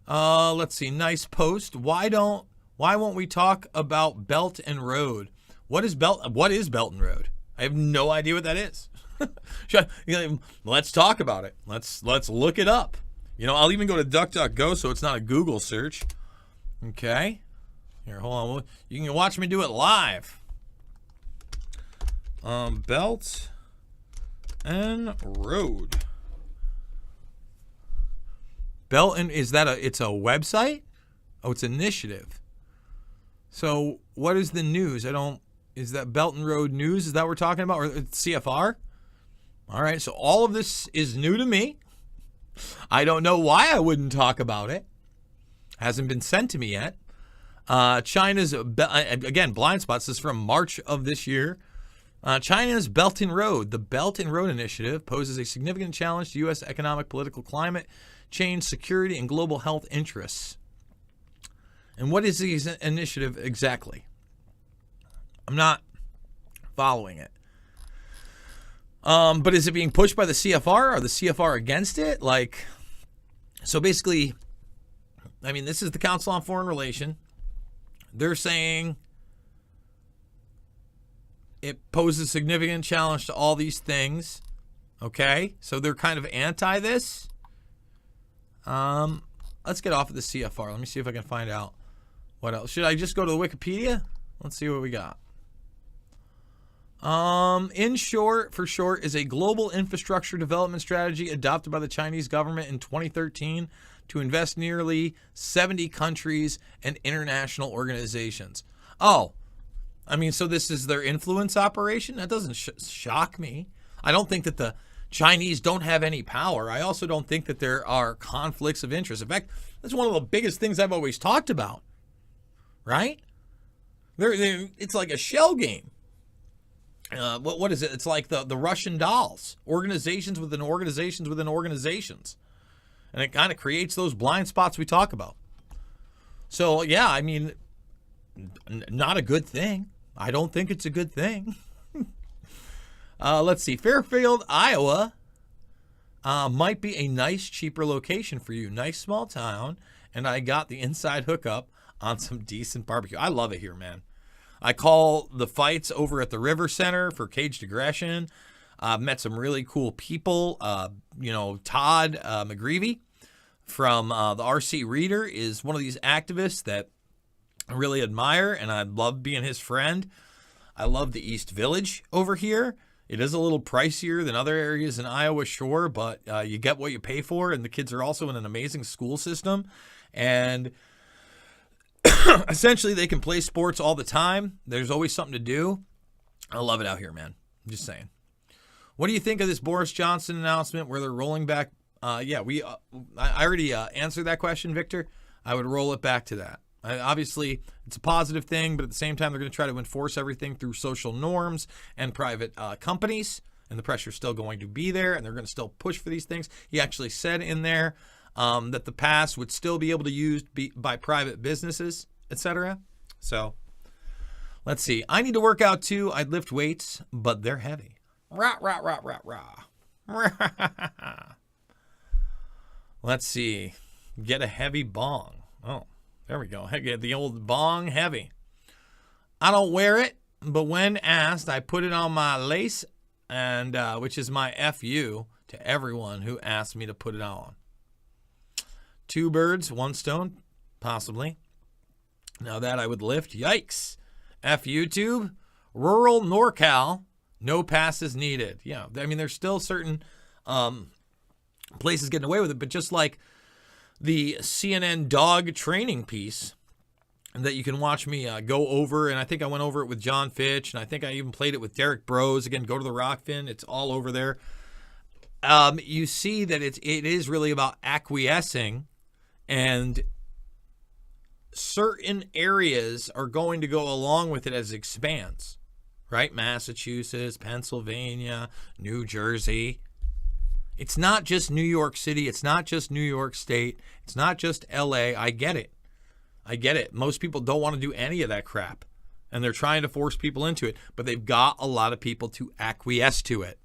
Let's see. Nice post. Why won't we talk about Belt and Road? What is Belton Road? I have no idea what that is. Let's talk about it. Let's look it up. You know, I'll even go to DuckDuckGo so it's not a Google search. Okay. Here, hold on. You can watch me do it live. Belt and Road. Belton, it's a website? Oh, it's an initiative. So what is the news? Is that Belton Road news? Is that what we're talking about? Or CFR? All right, so all of this is new to me. I don't know why I wouldn't talk about it. Hasn't been sent to me yet. China's, again, blind spots. This is from March of this year. China's Belt and Road. The Belt and Road Initiative poses a significant challenge to U.S. economic, political, climate change, security, and global health interests. And what is the initiative exactly? I'm not following it. But is it being pushed by the CFR? Are the CFR against it? So basically, I mean, this is the Council on Foreign Relations. They're saying it poses a significant challenge to all these things. Okay, so they're kind of anti this. Let's get off of the CFR. Let me see if I can find out what else. Should I just go to the Wikipedia? Let's see what we got. In short, is a global infrastructure development strategy adopted by the Chinese government in 2013 to invest nearly 70 countries and international organizations. Oh, I mean, so this is their influence operation? That doesn't shock me. I don't think that the Chinese don't have any power. I also don't think that there are conflicts of interest. In fact, that's one of the biggest things I've always talked about, right? It's like a shell game. What is it? It's like the Russian dolls. Organizations within organizations within organizations. And it kind of creates those blind spots we talk about. So, yeah, I mean, not a good thing. I don't think it's a good thing. Let's see. Fairfield, Iowa might be a nice, cheaper location for you. Nice small town. And I got the inside hookup on some decent barbecue. I love it here, man. I call the fights over at the River Center for Caged Aggression. Met some really cool people. Todd McGreevy from the RC Reader is one of these activists that I really admire, and I love being his friend. I love the East Village over here. It is a little pricier than other areas in Iowa, sure, but you get what you pay for, and the kids are also in an amazing school system. And essentially, they can play sports all the time. There's always something to do. I love it out here, man. I'm just saying. What do you think of this Boris Johnson announcement where they're rolling back? I already answered that question, Victor. I would roll it back to that. Obviously, it's a positive thing, but at the same time, they're going to try to enforce everything through social norms and private companies, and the pressure's still going to be there, and they're going to still push for these things. He actually said in there that the pass would still be able to use by private businesses, etc. So, let's see. I need to work out too. I'd lift weights, but they're heavy. Rah, rah, rah, rah, rah. Let's see. Get a heavy bong. Oh, There we go. Heck, the old bong heavy. I don't wear it, but when asked, I put it on my lace, and which is my FU to everyone who asked me to put it on. 2 birds, 1 stone, possibly. Now that I would lift, yikes. YouTube, rural NorCal, no passes needed. Yeah, I mean, there's still certain places getting away with it, but just like the CNN dog training piece that you can watch me go over, and I think I went over it with John Fitch, and I think I even played it with Derek Bros. Again, go to the Rockfin. It's all over there. You see that it is really about acquiescing, and certain areas are going to go along with it as it expands, right? Massachusetts, Pennsylvania, New Jersey. It's not just New York City. It's not just New York State. It's not just LA. I get it. Most people don't want to do any of that crap, and they're trying to force people into it, but they've got a lot of people to acquiesce to it.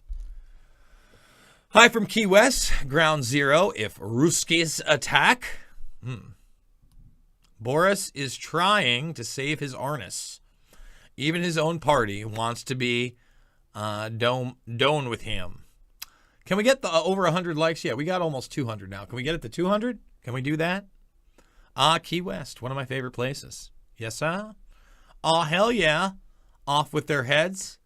Hi from Key West, ground zero. If Ruskies attack, Boris is trying to save his Arnis. Even his own party wants to be done with him. Can we get the over 100 likes? Yeah, we got almost 200 now. Can we get it to 200? Can we do that? Key West, one of my favorite places. Yes, sir. Hell yeah. Off with their heads.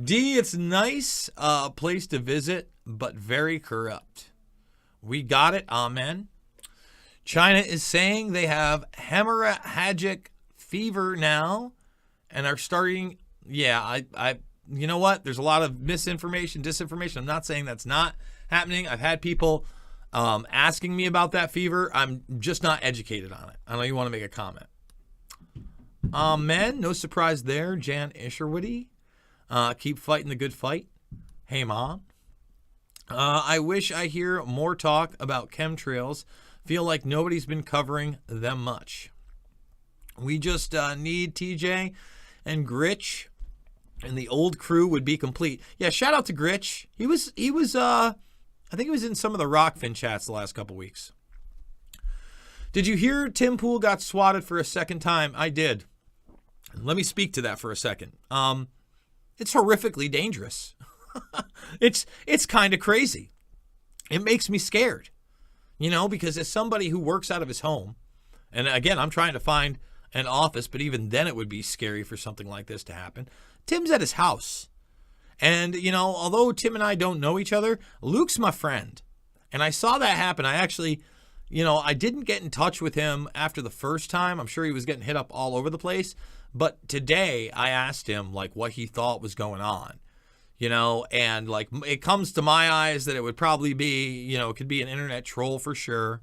D, it's nice place to visit, but very corrupt. We got it. Amen. China is saying they have hemorrhagic fever now and are starting. Yeah, you know what? There's a lot of misinformation, disinformation. I'm not saying that's not happening. I've had people asking me about that fever. I'm just not educated on it. I know you want to make a comment. Amen. No surprise there. Jan Isherwoody. Keep fighting the good fight. Hey, Mom. I wish I hear more talk about chemtrails. Feel like nobody's been covering them much. We just need TJ and Gritch, and the old crew would be complete. Yeah, shout out to Gritch. He was I think he was in some of the Rockfin chats the last couple weeks. Did you hear Tim Pool got swatted for a second time? I did. Let me speak to that for a second. It's horrifically dangerous. It's kind of crazy. It makes me scared. You know, because as somebody who works out of his home, and again, I'm trying to find an office, but even then it would be scary for something like this to happen. Tim's at his house. And, you know, although Tim and I don't know each other, Luke's my friend. And I saw that happen. I actually, you know, I didn't get in touch with him after the first time. I'm sure he was getting hit up all over the place. But today I asked him, like, what he thought was going on. You know, and like it comes to my eyes that it would probably be, you know, it could be an internet troll for sure.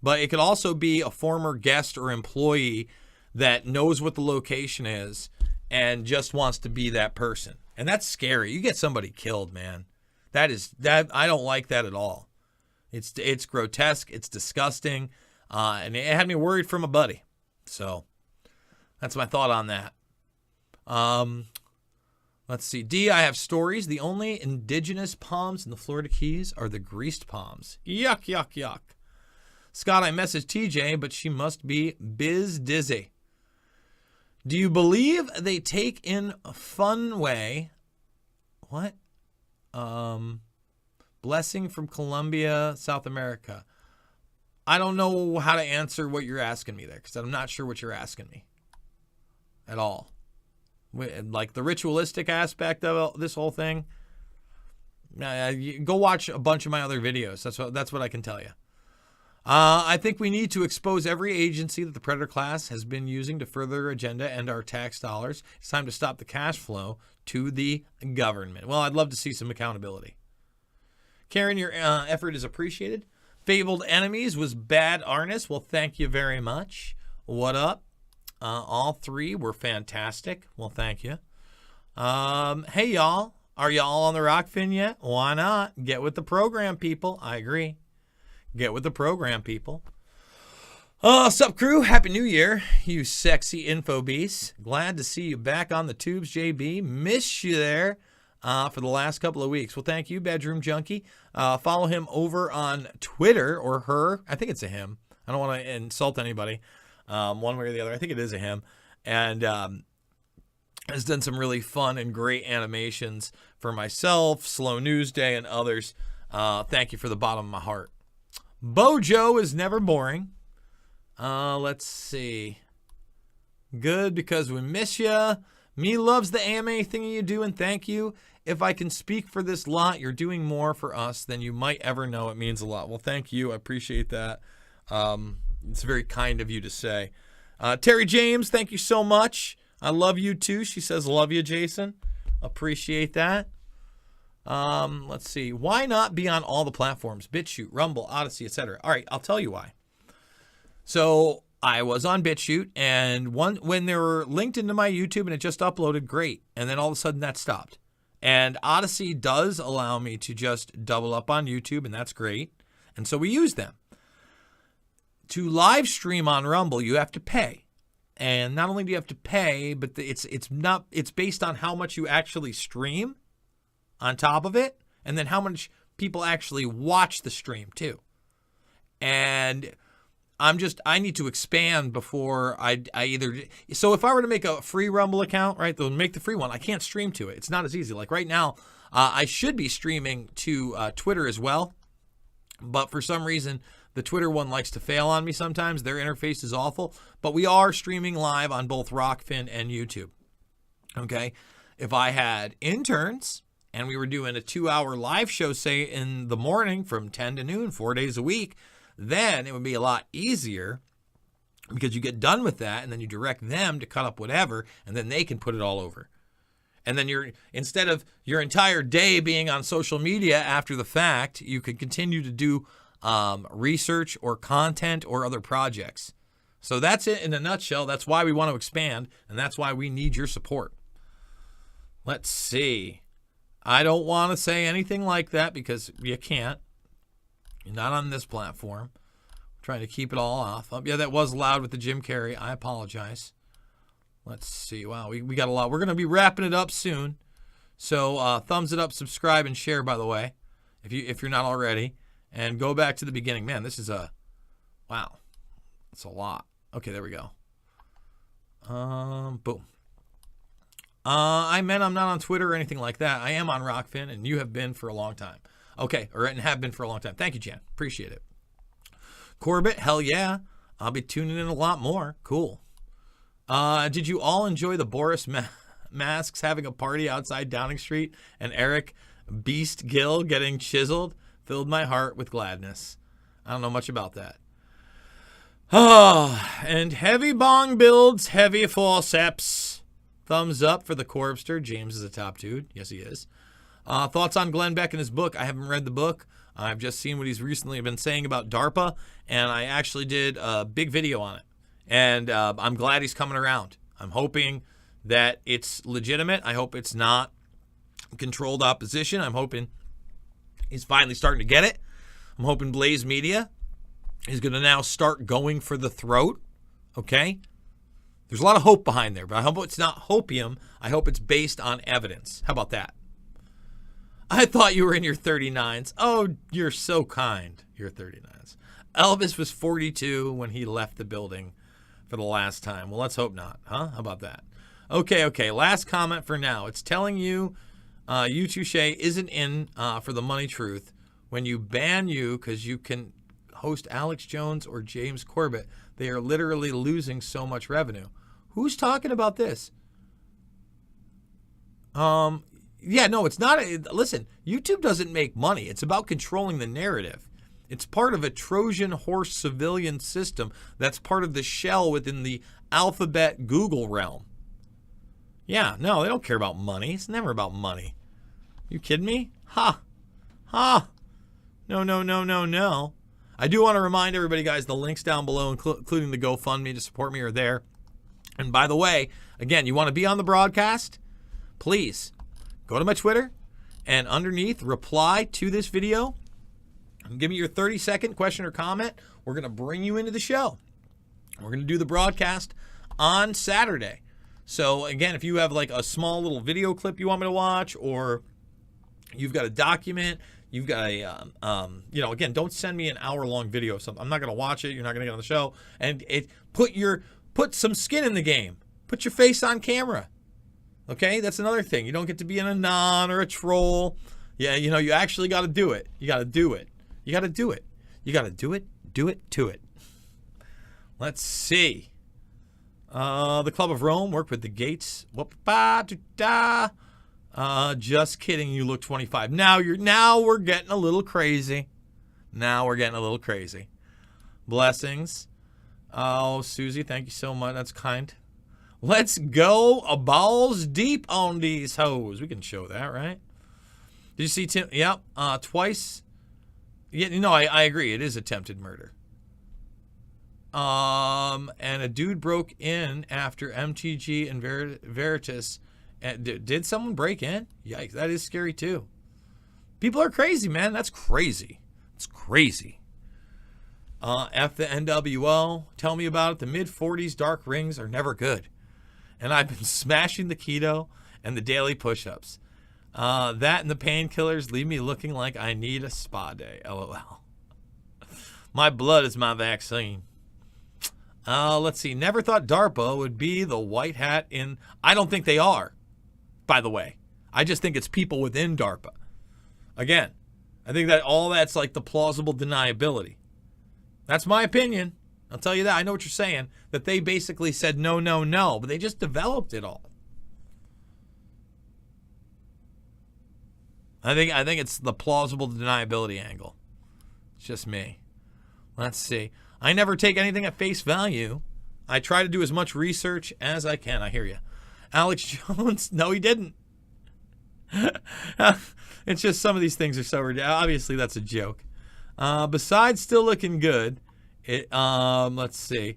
But it could also be a former guest or employee that knows what the location is and just wants to be that person. And that's scary. You get somebody killed, man. That I don't like that at all. It's grotesque. It's disgusting. And it had me worried for my buddy. So that's my thought on that. Let's see. D, I have stories. The only indigenous palms in the Florida Keys are the greased palms. Yuck, yuck, yuck. Scott, I messaged TJ, but she must be biz dizzy. Do you believe they take in a fun way? What? Blessing from Colombia, South America. I don't know how to answer what you're asking me there because I'm not sure what you're asking me at all. Like the ritualistic aspect of this whole thing, go watch a bunch of my other videos. That's what I can tell you. I think we need to expose every agency that the predator class has been using to further their agenda and our tax dollars. It's time to stop the cash flow to the government. Well, I'd love to see some accountability. Karen, your effort is appreciated. Fabled Enemies was bad, Arnis. Well, thank you very much. What up? All three were fantastic. Well, thank you. Hey, y'all. Are y'all on the Rockfin yet? Why not? Get with the program, people. I agree. Get with the program, people. Sup, crew? Happy New Year, you sexy info beasts. Glad to see you back on the tubes, JB. Missed you there for the last couple of weeks. Well, thank you, Bedroom Junkie. Follow him over on Twitter, or her. I think it's a him. I don't want to insult anybody. one way or the other. I think it is a him. And has done some really fun and great animations for myself, Slow News Day, and others. Thank you for the bottom of my heart. Bojo is never boring. Let's see. Good, because we miss ya. Me loves the AMA thing you do, and thank you. If I can speak for this lot, you're doing more for us than you might ever know. It means a lot. Well, thank you. I appreciate that. It's very kind of you to say. Terry James, thank you so much. I love you too. She says, love you, Jason. Appreciate that. Let's see. Why not be on all the platforms? BitChute, Rumble, Odyssey, etc. All right, I'll tell you why. So I was on BitChute, and when they were linked into my YouTube and it just uploaded, great. And then all of a sudden that stopped. And Odyssey does allow me to just double up on YouTube, and that's great. And so we use them. To live stream on Rumble, you have to pay. And not only do you have to pay, but it's based on how much you actually stream on top of it, and then how much people actually watch the stream too. And I need to expand before I either. So if I were to make a free Rumble account, right, they'll make the free one. I can't stream to it. It's not as easy. Like right now, I should be streaming to Twitter as well, but for some reason, the Twitter one likes to fail on me sometimes. Their interface is awful, but we are streaming live on both Rockfin and YouTube. Okay, if I had interns and we were doing a 2-hour live show, say in the morning from 10 to noon, 4 days a week, then it would be a lot easier because you get done with that and then you direct them to cut up whatever and then they can put it all over. And then instead of your entire day being on social media after the fact, you could continue to do research or content or other projects. So that's it in a nutshell. That's why we want to expand, and that's why we need your support. Let's see. I don't want to say anything like that because you can't. You're not on this platform. I'm trying to keep it all off. Oh, yeah, that was loud with the Jim Carrey. I apologize. Let's see. Wow, we got a lot. We're going to be wrapping it up soon. So thumbs it up, subscribe, and share, by the way, if you're not already. And go back to the beginning. Man, this is wow. That's a lot. Okay, there we go. Boom. I meant I'm not on Twitter or anything like that. I am on Rockfin, and you have been for a long time. Okay, and have been for a long time. Thank you, Jan. Appreciate it. Corbett, hell yeah. I'll be tuning in a lot more. Cool. Did you all enjoy the Boris masks having a party outside Downing Street and Eric Beast Gill getting chiseled? Filled my heart with gladness. I don't know much about that. Oh, and heavy bong builds, heavy forceps. Thumbs up for the Corpster. James is a top dude. Yes, he is. Thoughts on Glenn Beck and his book? I haven't read the book. I've just seen what he's recently been saying about DARPA, and I actually did a big video on it. And I'm glad he's coming around. I'm hoping that it's legitimate. I hope it's not controlled opposition. I'm hoping he's finally starting to get it. I'm hoping Blaze Media is going to now start going for the throat. Okay? There's a lot of hope behind there, but I hope it's not hopium. I hope it's based on evidence. How about that? I thought you were in your 39s. Oh, you're so kind. Your 39s. Elvis was 42 when he left the building for the last time. Well, let's hope not. Huh? How about that? Okay. Last comment for now. It's telling you you Touche isn't in for the money truth when you ban you because you can host Alex Jones or James Corbett. They are literally losing so much revenue. Who's talking about this? Yeah, no, it's not. Listen, YouTube doesn't make money. It's about controlling the narrative. It's part of a Trojan horse civilian system that's part of the shell within the Alphabet Google realm. Yeah, no, they don't care about money. It's never about money. You kidding me? Ha. No. I do want to remind everybody, guys, the links down below, including the GoFundMe to support me, are there. And by the way, again, you want to be on the broadcast? Please go to my Twitter and underneath reply to this video and give me your 30-second question or comment. We're going to bring you into the show. We're going to do the broadcast on Saturday. So again, if you have like a small little video clip you want me to watch, or you've got a document, you've got a, again, don't send me an hour-long video of something. I'm not going to watch it. You're not going to get on the show. And put some skin in the game. Put your face on camera. Okay? That's another thing. You don't get to be an anon or a troll. Yeah, you actually got to do it. You got to do it. You got to do it. You got to do it. Do it to it. Let's see. The Club of Rome worked with the Gates. Just kidding. You look 25. Now we're getting a little crazy. Blessings. Oh, Susie, thank you so much. That's kind. Let's go a balls deep on these hoes. We can show that, right? Did you see Tim? Yep. Twice. Yeah, I agree. It is attempted murder. And a dude broke in after MTG and Veritas. Did someone break in? Yikes, that is scary too. People are crazy, man. That's crazy. It's crazy. F the NWO. Tell me about it. The mid-40s dark rings are never good. And I've been smashing the keto and the daily push-ups. That and the painkillers leave me looking like I need a spa day. LOL. My blood is my vaccine. Let's see. Never thought DARPA would be the white hat in... I don't think they are, by the way. I just think it's people within DARPA. Again, I think that all that's like the plausible deniability. That's my opinion. I'll tell you that. I know what you're saying. That they basically said no, no, no, but they just developed it all. I think it's the plausible deniability angle. It's just me. Let's see. I never take anything at face value. I try to do as much research as I can. I hear you. Alex Jones, no, he didn't. It's just some of these things are so ridiculous. Obviously, that's a joke. Besides still looking good, let's see.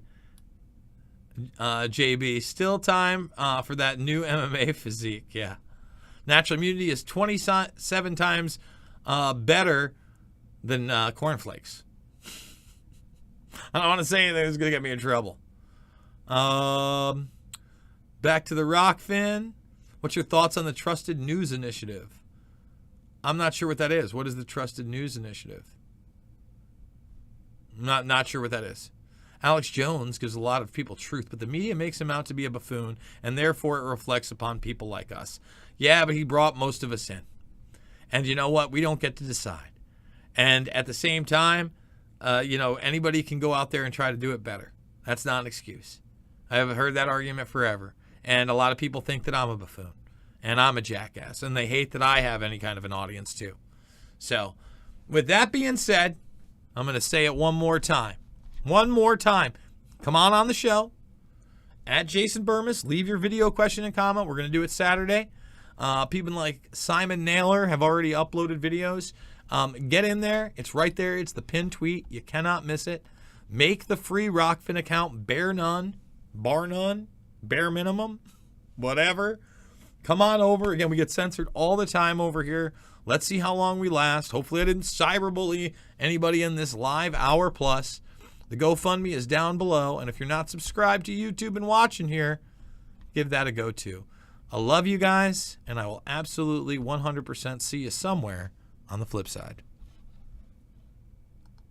JB, still time for that new MMA physique. Yeah. Natural immunity is 27 times better than cornflakes. I don't want to say anything that's going to get me in trouble. Back to the rock, Finn. What's your thoughts on the Trusted News Initiative? I'm not sure what that is. What is the Trusted News Initiative? Not sure what that is. Alex Jones gives a lot of people truth, but the media makes him out to be a buffoon, and therefore it reflects upon people like us. Yeah, but he brought most of us in. And you know what? We don't get to decide. And at the same time, anybody can go out there and try to do it better. That's not an excuse. I have heard that argument forever. And a lot of people think that I'm a buffoon and I'm a jackass, and they hate that I have any kind of an audience too. So with that being said, I'm going to say it one more time. One more time. Come on the show. At Jason Burmis, leave your video question and comment. We're going to do it Saturday. People like Simon Naylor have already uploaded videos. Get in there. It's right there. It's the pinned tweet. You cannot miss it. Make the free Rockfin account bare none, bar none, bare minimum, whatever. Come on over. Again, we get censored all the time over here. Let's see how long we last. Hopefully I didn't cyberbully anybody in this live hour plus. The GoFundMe is down below. And if you're not subscribed to YouTube and watching here, give that a go too. I love you guys, and I will absolutely 100% see you somewhere on the flip side.